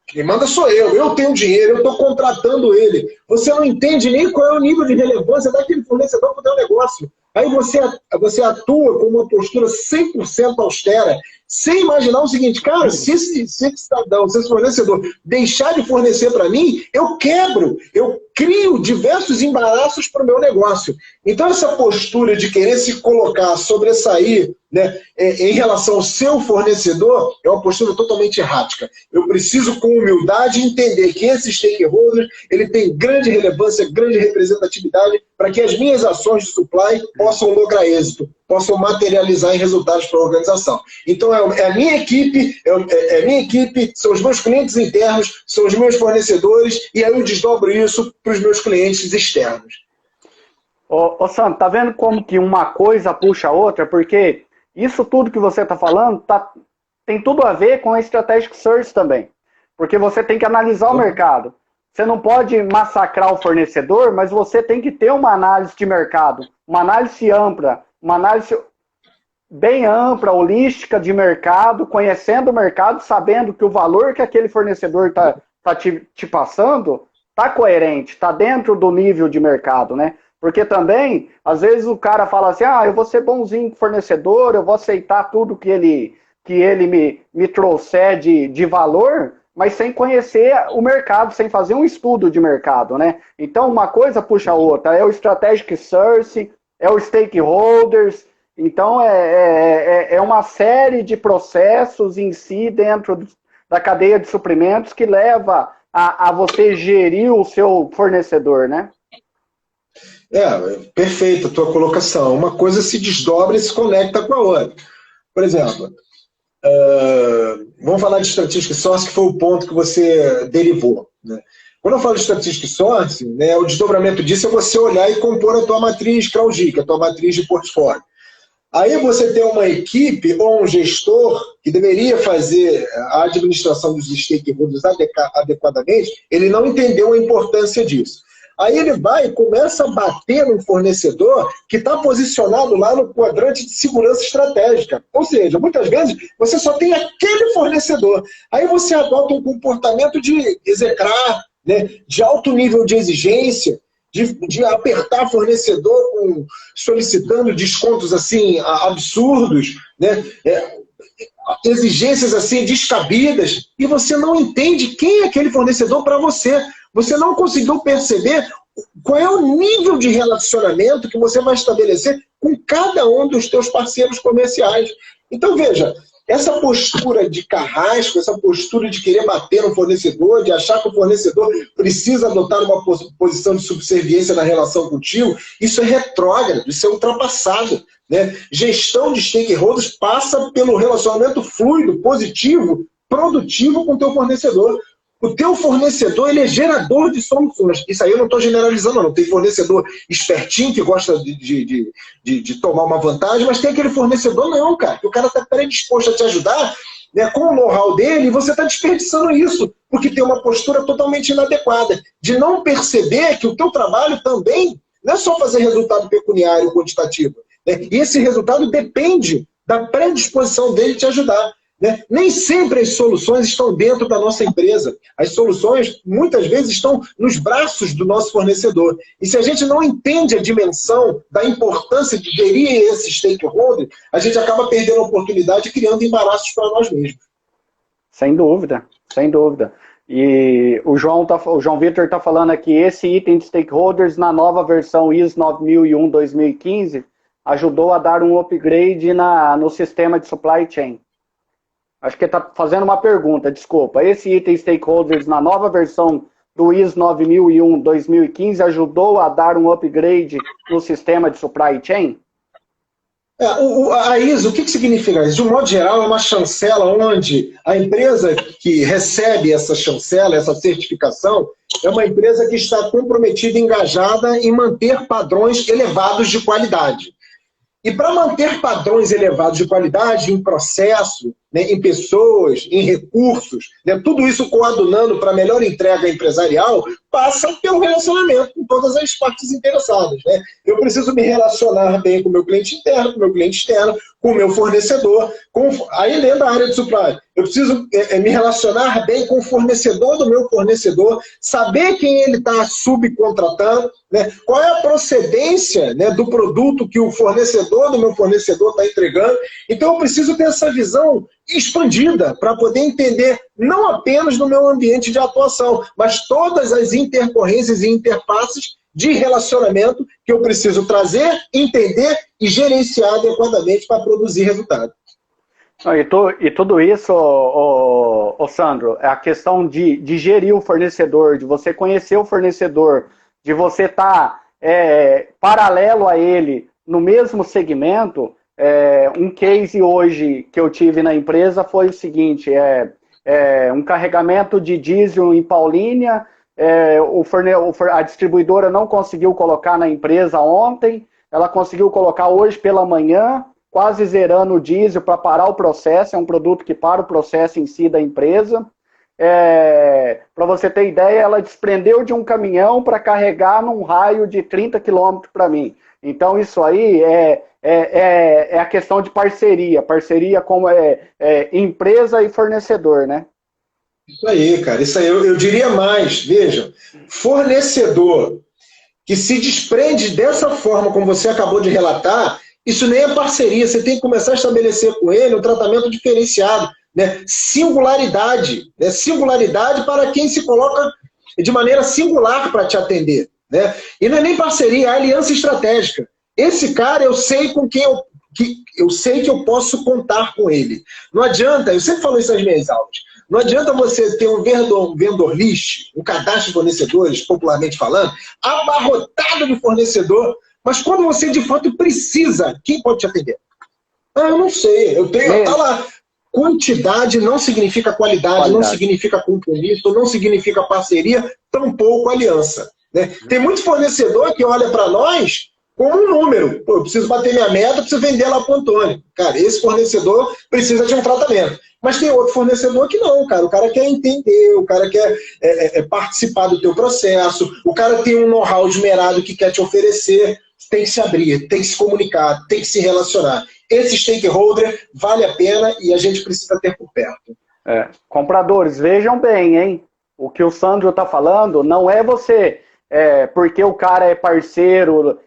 Quem manda sou eu tenho dinheiro, eu estou contratando ele. Você não entende nem qual é o nível de relevância daquele fornecedor para o teu negócio. Aí você atua com uma postura 100% austera, sem imaginar o seguinte, cara, se esse cidadão, se esse fornecedor deixar de fornecer para mim, eu quebro, eu crio diversos embaraços para o meu negócio. Então essa postura de querer se colocar, sobressair, né, em relação ao seu fornecedor, é uma postura totalmente errática. Eu preciso, com humildade, entender que esse stakeholder ele tem grande relevância, grande representatividade para que as minhas ações de supply possam lograr êxito, possam materializar em resultados para a organização. Então, é a minha equipe, são os meus clientes internos, são os meus fornecedores, e aí eu desdobro isso para os meus clientes externos. Ô Sandro, tá vendo como que uma coisa puxa a outra? Porque isso tudo que você está falando tem tudo a ver com a Strategic Search também. Porque você tem que analisar o mercado. Você não pode massacrar o fornecedor, mas você tem que ter uma análise de mercado, uma análise ampla, uma análise bem ampla, holística de mercado, conhecendo o mercado, sabendo que o valor que aquele fornecedor está te passando está coerente, está dentro do nível de mercado, né? Porque também, às vezes o cara fala assim, eu vou ser bonzinho com o fornecedor, eu vou aceitar tudo que ele me trouxer de valor, mas sem conhecer o mercado, sem fazer um estudo de mercado, né? Então, uma coisa puxa a outra. É o Strategic Search, é o Stakeholders. Então, é uma série de processos em si dentro da cadeia de suprimentos que leva a você gerir o seu fornecedor, né? Perfeita a tua colocação. Uma coisa se desdobra e se conecta com a outra. Por exemplo, vamos falar de Strategic Sourcing, que foi o ponto que você derivou, né? Quando eu falo de Strategic Sourcing, né, o desdobramento disso é você olhar e compor a tua matriz CRAUGIC, a tua matriz de portfólio. Aí você tem uma equipe ou um gestor que deveria fazer a administração dos stakeholders adequadamente, ele não entendeu a importância disso. Aí ele vai e começa a bater no fornecedor que está posicionado lá no quadrante de segurança estratégica. Ou seja, muitas vezes você só tem aquele fornecedor. Aí você adota um comportamento de execrar, né, de alto nível de exigência, de apertar fornecedor solicitando descontos assim absurdos, né? Exigências assim descabidas, e você não entende quem é aquele fornecedor para você. Você não conseguiu perceber qual é o nível de relacionamento que você vai estabelecer com cada um dos teus parceiros comerciais. Então, veja, essa postura de carrasco, essa postura de querer bater no fornecedor, de achar que o fornecedor precisa adotar uma posição de subserviência na relação contigo, isso é retrógrado, isso é ultrapassado, né? Gestão de stakeholders passa pelo relacionamento fluido, positivo, produtivo com o teu fornecedor. O teu fornecedor, ele é gerador de soluções. Isso aí eu não estou generalizando, não. Tem fornecedor espertinho que gosta de tomar uma vantagem, mas tem aquele fornecedor não, cara. Que o cara está predisposto a te ajudar, né, com o know-how dele, e você está desperdiçando isso, porque tem uma postura totalmente inadequada, de não perceber que o teu trabalho também não é só fazer resultado pecuniário quantitativo, né? E esse resultado depende da predisposição dele te ajudar. Né? Nem sempre as soluções estão dentro da nossa empresa. As soluções, muitas vezes, estão nos braços do nosso fornecedor. E se a gente não entende a dimensão da importância de gerir esse stakeholder, a gente acaba perdendo a oportunidade e criando embaraços para nós mesmos. Sem dúvida, sem dúvida. E o João Vitor está falando aqui, esse item de stakeholders na nova versão ISO 9001-2015 ajudou a dar um upgrade no sistema de supply chain. Acho que ele está fazendo uma pergunta, desculpa. Esse item stakeholders na nova versão do ISO 9001-2015 ajudou a dar um upgrade no sistema de supply chain? A ISO, o que significa isso? De um modo geral, é uma chancela onde a empresa que recebe essa chancela, essa certificação, é uma empresa que está comprometida, engajada em manter padrões elevados de qualidade. E para manter padrões elevados de qualidade em processo, né, em pessoas, em recursos, né, tudo isso coadunando para melhor entrega empresarial, passa pelo relacionamento com todas as partes interessadas. Né? Eu preciso me relacionar bem com o meu cliente interno, com o meu cliente externo, com o meu fornecedor. Aí dentro da área de supply, eu preciso me relacionar bem com o fornecedor do meu fornecedor, saber quem ele está subcontratando, né? Qual é a procedência, né, do produto que o fornecedor do meu fornecedor está entregando. Então eu preciso ter essa visão expandida para poder entender não apenas no meu ambiente de atuação, mas todas as intercorrências e interfaces de relacionamento que eu preciso trazer, entender e gerenciar adequadamente para produzir resultado. E tudo isso, Sandro, é a questão de gerir o fornecedor, de você conhecer o fornecedor, de você estar paralelo a ele no mesmo segmento. Um case hoje que eu tive na empresa foi o seguinte, um carregamento de diesel em Paulínia, a distribuidora não conseguiu colocar na empresa ontem, ela conseguiu colocar hoje pela manhã, quase zerando o diesel para parar o processo, é um produto que para o processo em si da empresa. Para você ter ideia, ela desprendeu de um caminhão para carregar num raio de 30 quilômetros para mim. Então isso aí é a questão de parceria como empresa e fornecedor, né? Isso aí, cara, isso aí. Eu diria mais, veja, fornecedor que se desprende dessa forma como você acabou de relatar, isso nem é parceria, você tem que começar a estabelecer com ele um tratamento diferenciado, né? Singularidade, né? Singularidade para quem se coloca de maneira singular para te atender, né? E não é nem parceria, é aliança estratégica. Esse cara eu sei com quem eu sei que eu posso contar com ele. Não adianta, eu sempre falo isso nas minhas aulas, não adianta você ter um vendor list, um cadastro de fornecedores, popularmente falando, abarrotado de fornecedor, mas quando você de fato precisa, quem pode te atender? Eu não sei, eu tenho, tá lá. Quantidade não significa qualidade, não significa compromisso, não significa parceria, tampouco aliança. Né? Tem muito fornecedor que olha para nós como um número. Pô, eu preciso bater minha meta, eu preciso vender lá para o Antônio. Cara, esse fornecedor precisa de um tratamento. Mas tem outro fornecedor que não, cara. O cara quer entender, o cara quer participar do teu processo, o cara tem um know-how esmerado que quer te oferecer. Tem que se abrir, tem que se comunicar, tem que se relacionar. Esse stakeholder vale a pena e a gente precisa ter por perto. Compradores, vejam bem, hein? O que o Sandro está falando não é você, porque o cara é parceiro,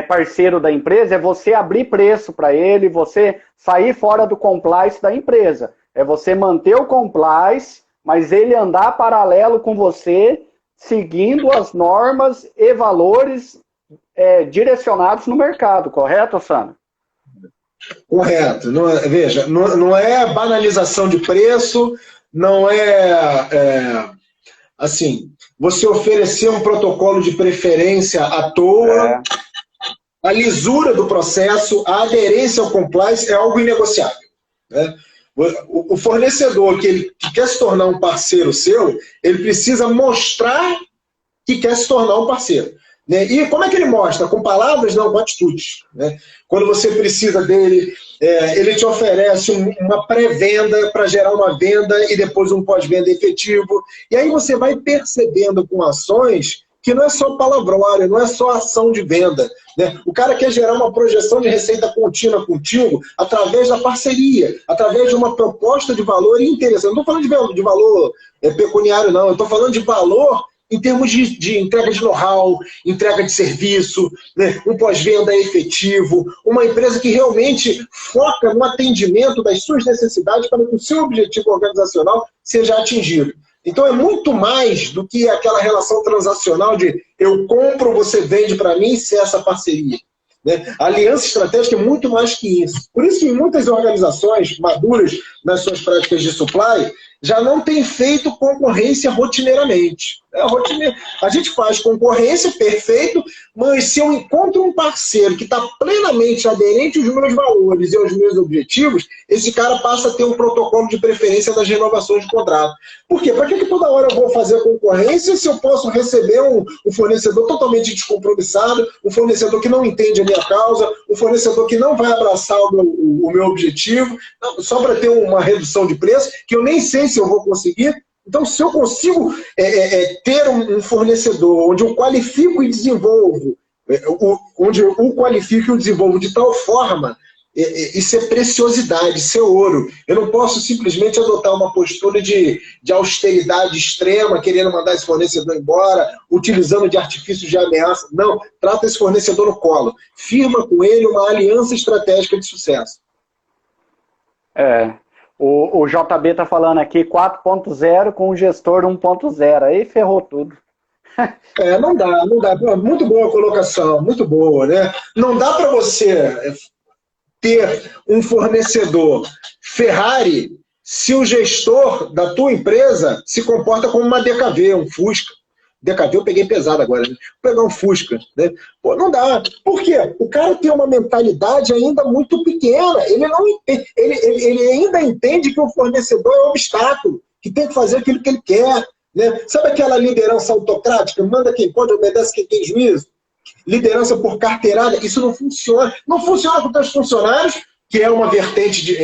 parceiro da empresa, é você abrir preço para ele, você sair fora do compliance da empresa. É você manter o compliance, mas ele andar paralelo com você, seguindo as normas e valores direcionados no mercado, correto, Sandro? Correto. Veja, não é banalização de preço, não assim, você oferecer um protocolo de preferência à toa, a lisura do processo, a aderência ao compliance é algo inegociável. Né? O fornecedor que quer se tornar um parceiro seu, ele precisa mostrar que quer se tornar um parceiro. Né? E como é que ele mostra? Com palavras? Não, com atitudes. Né? Quando você precisa dele, ele te oferece uma pré-venda para gerar uma venda e depois um pós-venda efetivo. E aí você vai percebendo com ações que não é só palavrório, não é só ação de venda. Né? O cara quer gerar uma projeção de receita contínua contigo através da parceria, através de uma proposta de valor interessante. Não estou falando de valor pecuniário, não. Eu estou falando de valor em termos de entrega de know-how, entrega de serviço, né? Um pós-venda efetivo, uma empresa que realmente foca no atendimento das suas necessidades para que o seu objetivo organizacional seja atingido. Então é muito mais do que aquela relação transacional de eu compro, você vende para mim, se é essa parceria. Né? A aliança estratégica é muito mais que isso. Por isso que em muitas organizações maduras nas suas práticas de supply, já não tem feito concorrência rotineiramente. A gente faz concorrência, perfeito, mas se eu encontro um parceiro que está plenamente aderente aos meus valores e aos meus objetivos, esse cara passa a ter um protocolo de preferência das renovações de contrato. Por quê? Para que toda hora eu vou fazer concorrência se eu posso receber um fornecedor totalmente descompromissado, um fornecedor que não entende a minha causa, um fornecedor que não vai abraçar o meu objetivo, só para ter uma redução de preço, que eu nem sei se eu vou conseguir. Então, se eu consigo ter um fornecedor onde eu qualifico e desenvolvo, onde eu qualifico e desenvolvo de tal forma, isso é preciosidade, isso é ouro. Eu não posso simplesmente adotar uma postura de austeridade extrema, querendo mandar esse fornecedor embora, utilizando de artifícios de ameaça. Não, trata esse fornecedor no colo. Firma com ele uma aliança estratégica de sucesso. O JB está falando aqui 4.0 com o gestor 1.0. Aí ferrou tudo. Não dá. Muito boa a colocação, muito boa, né? Não dá para você ter um fornecedor Ferrari se o gestor da tua empresa se comporta como uma DKV, um Fusca. DKV eu peguei pesado agora, né? Vou pegar um Fusca, né? Pô, não dá. Por quê? O cara tem uma mentalidade ainda muito pequena. Ele ainda entende que o fornecedor é um obstáculo, que tem que fazer aquilo que ele quer, né? Sabe aquela liderança autocrática? Manda quem pode, obedece quem tem juízo. Liderança por carteirada, isso não funciona. Não funciona com os teus funcionários, que é uma vertente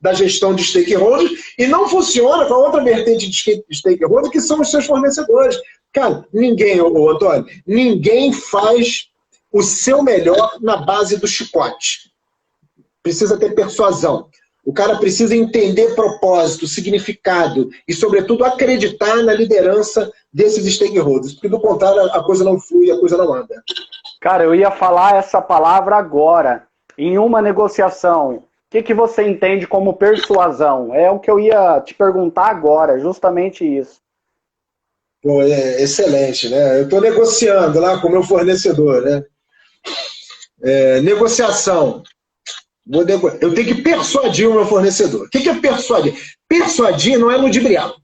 da gestão de stakeholders, e não funciona com a outra vertente de stakeholders, que são os seus fornecedores. Cara, Antônio, ninguém faz o seu melhor na base do chicote. Precisa ter persuasão. O cara precisa entender propósito, significado e, sobretudo, acreditar na liderança desses stakeholders. Porque, do contrário, a coisa não flui, a coisa não anda. Cara, eu ia falar essa palavra agora. Em uma negociação, o que você entende como persuasão? É o que eu ia te perguntar agora, justamente isso. Pô, excelente, né? Eu estou negociando lá com o meu fornecedor, né? Negociação. Eu tenho que persuadir o meu fornecedor. O que é persuadir? Persuadir não é ludibriar.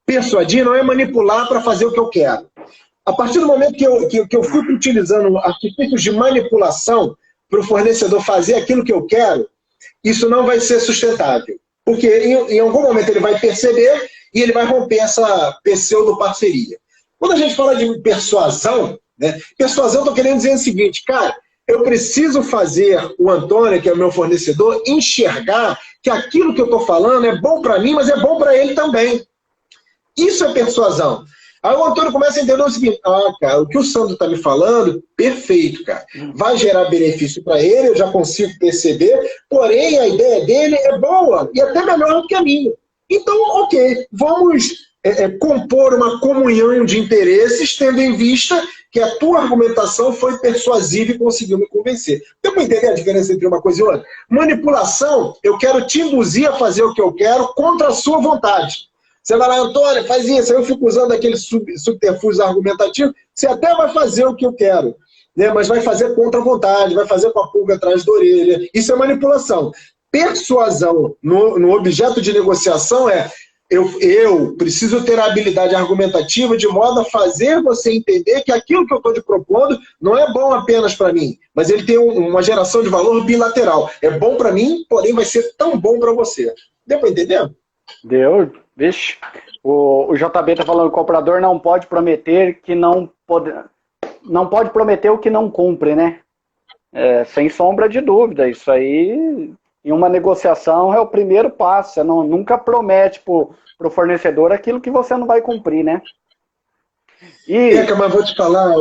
Persuadir não é manipular para fazer o que eu quero. A partir do momento que eu fico utilizando artifícios de manipulação para o fornecedor fazer aquilo que eu quero, isso não vai ser sustentável. Porque em algum momento ele vai perceber e ele vai romper essa pseudo-parceria. Quando a gente fala de persuasão, né, persuasão, eu estou querendo dizer o seguinte, cara, eu preciso fazer o Antônio, que é o meu fornecedor, enxergar que aquilo que eu estou falando é bom para mim, mas é bom para ele também. Isso é persuasão. Aí o Antônio começa a entender o seguinte, cara, o que o Sandro está me falando, perfeito, cara. Vai gerar benefício para ele, eu já consigo perceber, porém a ideia dele é boa e até melhor do que a minha. Então, ok, vamos compor uma comunhão de interesses, tendo em vista que a tua argumentação foi persuasiva e conseguiu me convencer. Deu para entender a diferença entre uma coisa e outra? Manipulação, eu quero te induzir a fazer o que eu quero contra a sua vontade. Você vai lá, Antônio, faz isso, aí eu fico usando aquele subterfúgio argumentativo, você até vai fazer o que eu quero, né? Mas vai fazer contra a vontade, vai fazer com a pulga atrás da orelha. Isso é manipulação. Persuasão no objeto de negociação eu preciso ter a habilidade argumentativa de modo a fazer você entender que aquilo que eu estou te propondo não é bom apenas para mim, mas ele tem uma geração de valor bilateral. É bom para mim, porém vai ser tão bom para você. Deu para entender? Deu. Vixe. O JB está falando que o comprador não pode prometer que não pode prometer o que não cumpre, né? Sem sombra de dúvida. Isso aí, em uma negociação, é o primeiro passo. Você nunca promete pro fornecedor aquilo que você não vai cumprir, né? Mas vou te falar...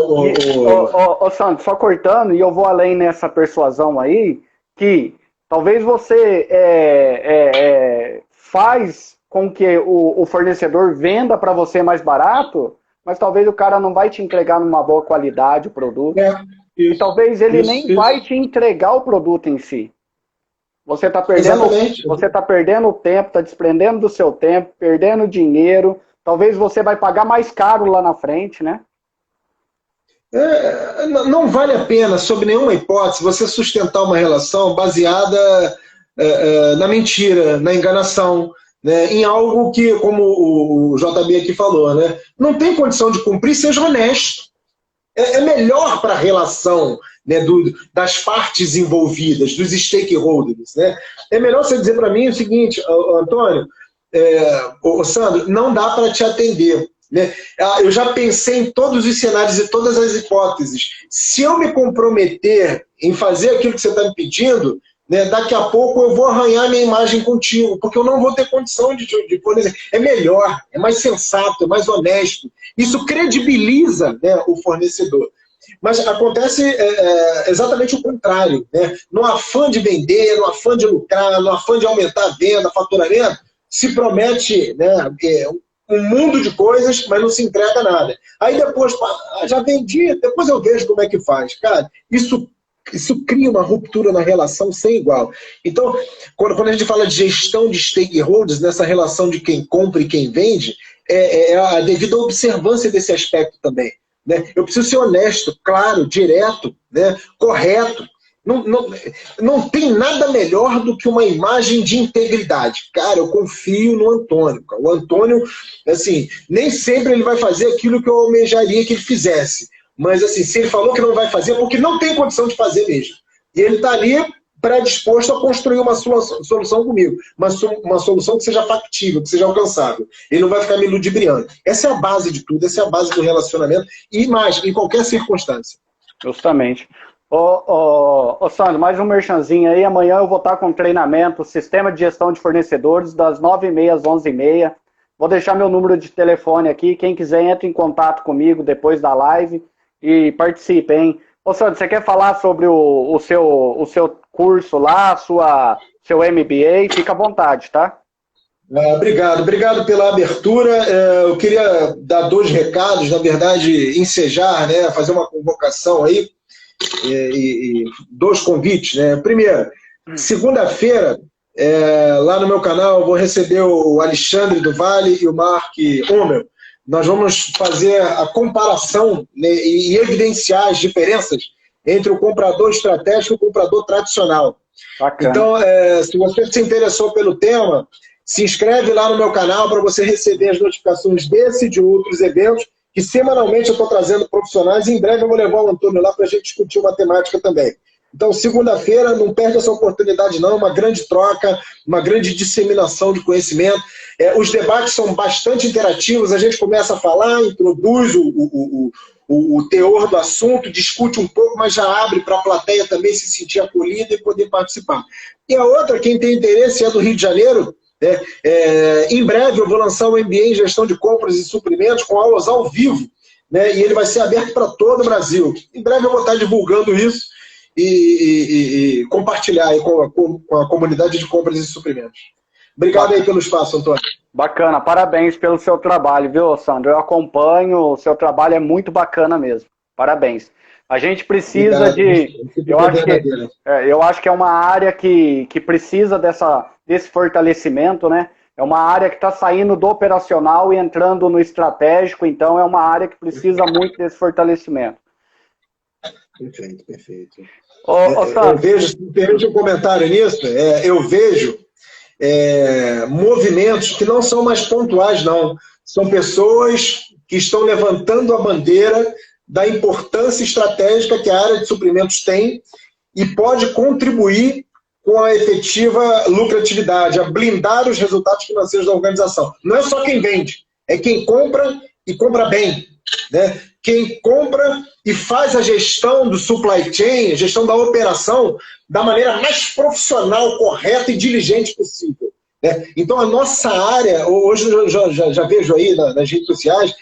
Sandro, só cortando, e eu vou além nessa persuasão aí, que talvez você faz com que o fornecedor venda para você mais barato, mas talvez o cara não vai te entregar numa boa qualidade o produto. E talvez ele nem vai te entregar o produto em si. Você está perdendo o tempo, está desprendendo do seu tempo, perdendo dinheiro. Talvez você vai pagar mais caro lá na frente, né? Não vale a pena, sob nenhuma hipótese, você sustentar uma relação baseada na mentira, na enganação. né, em algo que, como o JB aqui falou, né, não tem condição de cumprir, seja honesto. É melhor para a relação, né, das partes envolvidas, dos stakeholders. Né? É melhor você dizer para mim o seguinte, Antônio, Sandro, não dá para te atender. Né? Eu já pensei em todos os cenários e todas as hipóteses. Se eu me comprometer em fazer aquilo que você está me pedindo, né, daqui a pouco eu vou arranhar minha imagem contigo, porque eu não vou ter condição de fornecer. É melhor, é mais sensato, é mais honesto. Isso credibiliza, né, o fornecedor. Mas acontece exatamente o contrário. Né? No afã de vender, no afã de lucrar, no afã de aumentar a venda, faturamento, se promete, né, um mundo de coisas, mas não se entrega nada. Aí depois, já vendi, depois eu vejo como é que faz. Cara, isso cria uma ruptura na relação sem igual. Então, quando a gente fala de gestão de stakeholders, nessa relação de quem compra e quem vende, a devida observância desse aspecto também. Né? Eu preciso ser honesto, claro, direto, né? Correto. Não tem nada melhor do que uma imagem de integridade. Cara, eu confio no Antônio. Cara. O Antônio, assim, nem sempre ele vai fazer aquilo que eu almejaria que ele fizesse. Mas, assim, se ele falou que não vai fazer, é porque não tem condição de fazer mesmo. E ele está ali predisposto a construir uma solução comigo. Uma solução que seja factível, que seja alcançável. Ele não vai ficar me ludibriando. Essa é a base de tudo, essa é a base do relacionamento. E mais, em qualquer circunstância. Justamente. Ô Sandro, mais um merchanzinho aí. Amanhã eu vou estar com treinamento, sistema de gestão de fornecedores, das 9h30 às 11h30. Vou deixar meu número de telefone aqui. Quem quiser, entre em contato comigo depois da live e participe, hein? Ô Sandro, você quer falar sobre o seu curso lá, seu MBA? Fica à vontade, tá? Obrigado pela abertura. Eu queria dar 2 recados, na verdade, ensejar, né, fazer uma convocação aí, e 2 convites. Né? Primeiro, segunda-feira, lá no meu canal, eu vou receber o Alexandre do Vale e o Mark Hummel. Nós vamos fazer a comparação, né, e evidenciar as diferenças entre o comprador estratégico e o comprador tradicional. Bacana. Então, se você se interessou pelo tema, se inscreve lá no meu canal para você receber as notificações desse e de outros eventos, que semanalmente eu estou trazendo profissionais, e em breve eu vou levar o Antônio lá para a gente discutir uma temática também. Então, segunda-feira, não perde essa oportunidade não, uma grande troca, uma grande disseminação de conhecimento. Os debates são bastante interativos, a gente começa a falar, introduz o teor do assunto, discute um pouco, mas já abre para a plateia também se sentir acolhida e poder participar. E a outra, quem tem interesse, é do Rio de Janeiro. Em breve eu vou lançar um MBA em gestão de compras e suprimentos com aulas ao vivo, né, e ele vai ser aberto para todo o Brasil. Em breve eu vou estar divulgando isso e compartilhar aí com a comunidade de compras e suprimentos. Obrigado aí pelo espaço, Antônio. Bacana, parabéns pelo seu trabalho, viu, Sandro? Eu acompanho, o seu trabalho é muito bacana mesmo. Parabéns. A gente precisa eu acho que é uma área que precisa desse fortalecimento, né? É uma área que está saindo do operacional e entrando no estratégico, então é uma área que precisa muito desse fortalecimento. Perfeito. Eu vejo, se me permite um comentário nisso, eu vejo movimentos que não são mais pontuais, não. São pessoas que estão levantando a bandeira da importância estratégica que a área de suprimentos tem e pode contribuir com a efetiva lucratividade, a blindar os resultados financeiros da organização. Não é só quem vende, é quem compra e compra bem. Né? Quem compra e faz a gestão do supply chain, a gestão da operação, da maneira mais profissional, correta e diligente possível. Né? Então, a nossa área, hoje eu já vejo aí nas redes sociais,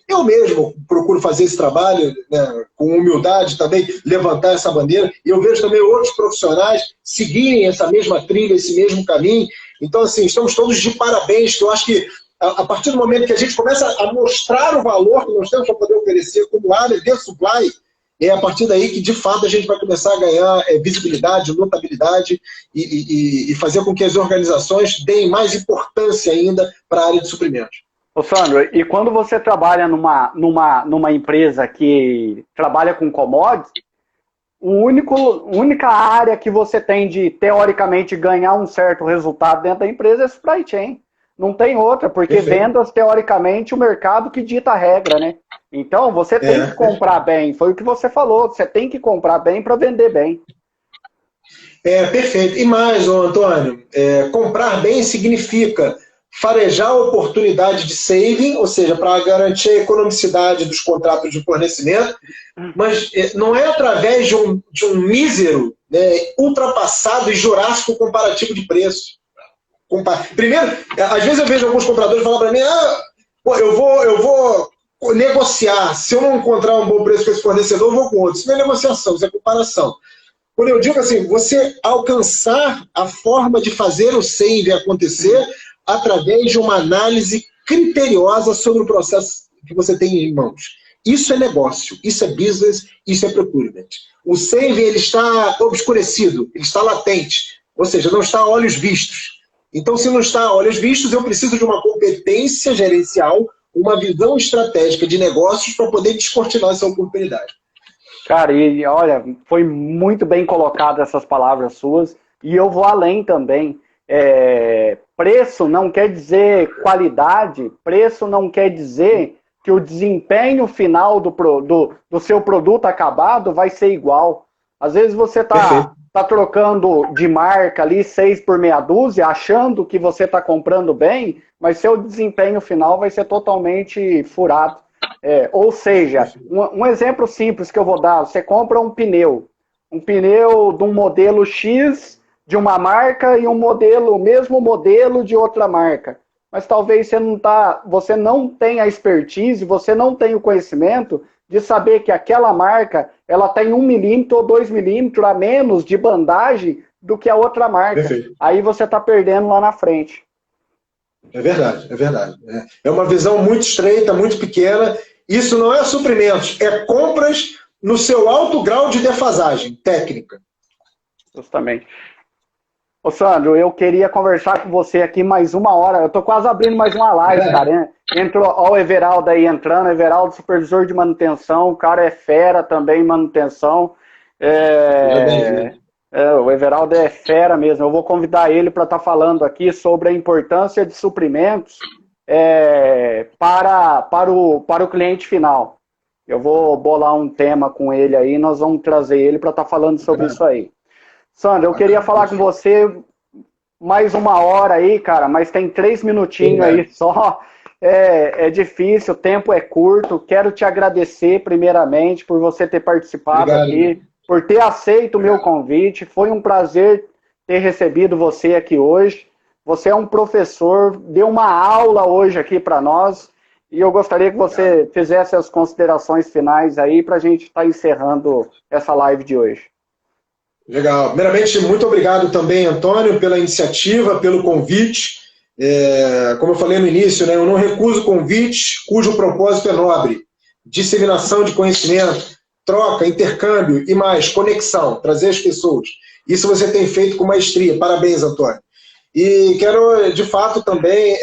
eu mesmo procuro fazer esse trabalho, né, com humildade também, levantar essa bandeira, e eu vejo também outros profissionais seguirem essa mesma trilha, esse mesmo caminho. Então, assim, estamos todos de parabéns, que eu acho que a partir do momento que a gente começa a mostrar o valor que nós temos para poder oferecer como área de supply, é a partir daí que, de fato, a gente vai começar a ganhar visibilidade, notabilidade e fazer com que as organizações deem mais importância ainda para a área de suprimentos. Ô Sandro, e quando você trabalha numa empresa que trabalha com commodities, única área que você tem de, teoricamente, ganhar um certo resultado dentro da empresa é supply chain. Não tem outra, porque Perfeito. vendas, teoricamente, o mercado que dita a regra, né? Então, você tem que comprar bem. Foi o que você falou. Você tem que comprar bem para vender bem. Perfeito. E mais, ô Antônio, comprar bem significa farejar a oportunidade de saving, ou seja, para garantir a economicidade dos contratos de fornecimento, mas não é através de um mísero, né, ultrapassado e jurássico comparativo de preço. Primeiro, às vezes eu vejo alguns compradores falar para mim, eu vou negociar, se eu não encontrar um bom preço com esse fornecedor, eu vou com outro. Isso não é negociação, isso é comparação. Quando eu digo assim, você alcançar a forma de fazer o save acontecer através de uma análise criteriosa sobre o processo que você tem em mãos. Isso é negócio, isso é business, isso é procurement. O save ele está obscurecido, ele está latente, ou seja, não está a olhos vistos. Então, se não está a olhos vistos, eu preciso de uma competência gerencial, uma visão estratégica de negócios para poder descortinar essa oportunidade. Cara, e olha, foi muito bem colocado essas palavras suas, e eu vou além também. Preço não quer dizer qualidade, preço não quer dizer que o desempenho final do seu produto acabado vai ser igual. Às vezes você tá trocando de marca ali 6 por meia dúzia, achando que você está comprando bem, mas seu desempenho final vai ser totalmente furado. Ou seja, um exemplo simples que eu vou dar, você compra um pneu de um modelo X de uma marca e o mesmo modelo de outra marca. Mas talvez você não tenha a expertise, você não tenha o conhecimento de saber que aquela marca ela tem 1 milímetro ou 2 milímetros a menos de bandagem do que a outra marca. Perfeito. Aí você está perdendo lá na frente. É verdade, é verdade. É uma visão muito estreita, muito pequena. Isso não é suprimentos, é compras no seu alto grau de defasagem técnica. Justamente. Ô Sandro, eu queria conversar com você aqui mais 1 hora. Eu tô quase abrindo mais uma live, cara. Entrou ó, o Everaldo aí entrando, Everaldo, supervisor de manutenção, o cara é fera também em manutenção. O Everaldo é fera mesmo. Eu vou convidar ele para estar falando aqui sobre a importância de suprimentos para o cliente final. Eu vou bolar um tema com ele aí, nós vamos trazer ele para estar falando sobre isso aí. Sandro, eu queria falar com você mais 1 hora aí, cara, mas tem 3 minutinhos aí só. É difícil, o tempo é curto. Quero te agradecer primeiramente por você ter participado aqui, por ter aceito o meu convite. Foi um prazer ter recebido você aqui hoje. Você é um professor, deu uma aula hoje aqui para nós e eu gostaria que você fizesse as considerações finais aí para a gente estar encerrando essa live de hoje. Legal. Primeiramente, muito obrigado também, Antônio, pela iniciativa, pelo convite. Como eu falei no início, né, eu não recuso convites cujo propósito é nobre. Disseminação de conhecimento, troca, intercâmbio e mais, conexão, trazer as pessoas. Isso você tem feito com maestria. Parabéns, Antônio. E quero, de fato, também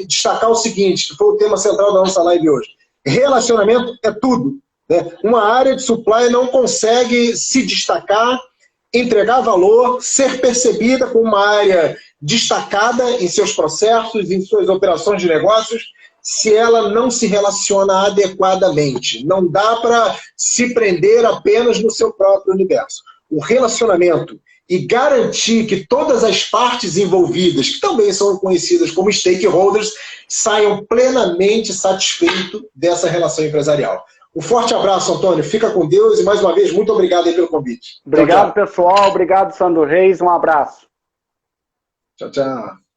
destacar o seguinte, que foi o tema central da nossa live hoje. Relacionamento é tudo. Né? Uma área de supply não consegue se destacar, entregar valor, ser percebida como uma área destacada em seus processos, em suas operações de negócios, se ela não se relaciona adequadamente. Não dá para se prender apenas no seu próprio universo. O relacionamento e garantir que todas as partes envolvidas, que também são conhecidas como stakeholders, saiam plenamente satisfeitos dessa relação empresarial. Um forte abraço, Antônio. Fica com Deus e, mais uma vez, muito obrigado aí pelo convite. Obrigado, tchau, tchau. Pessoal. Obrigado, Sandro Reis. Um abraço. Tchau, tchau.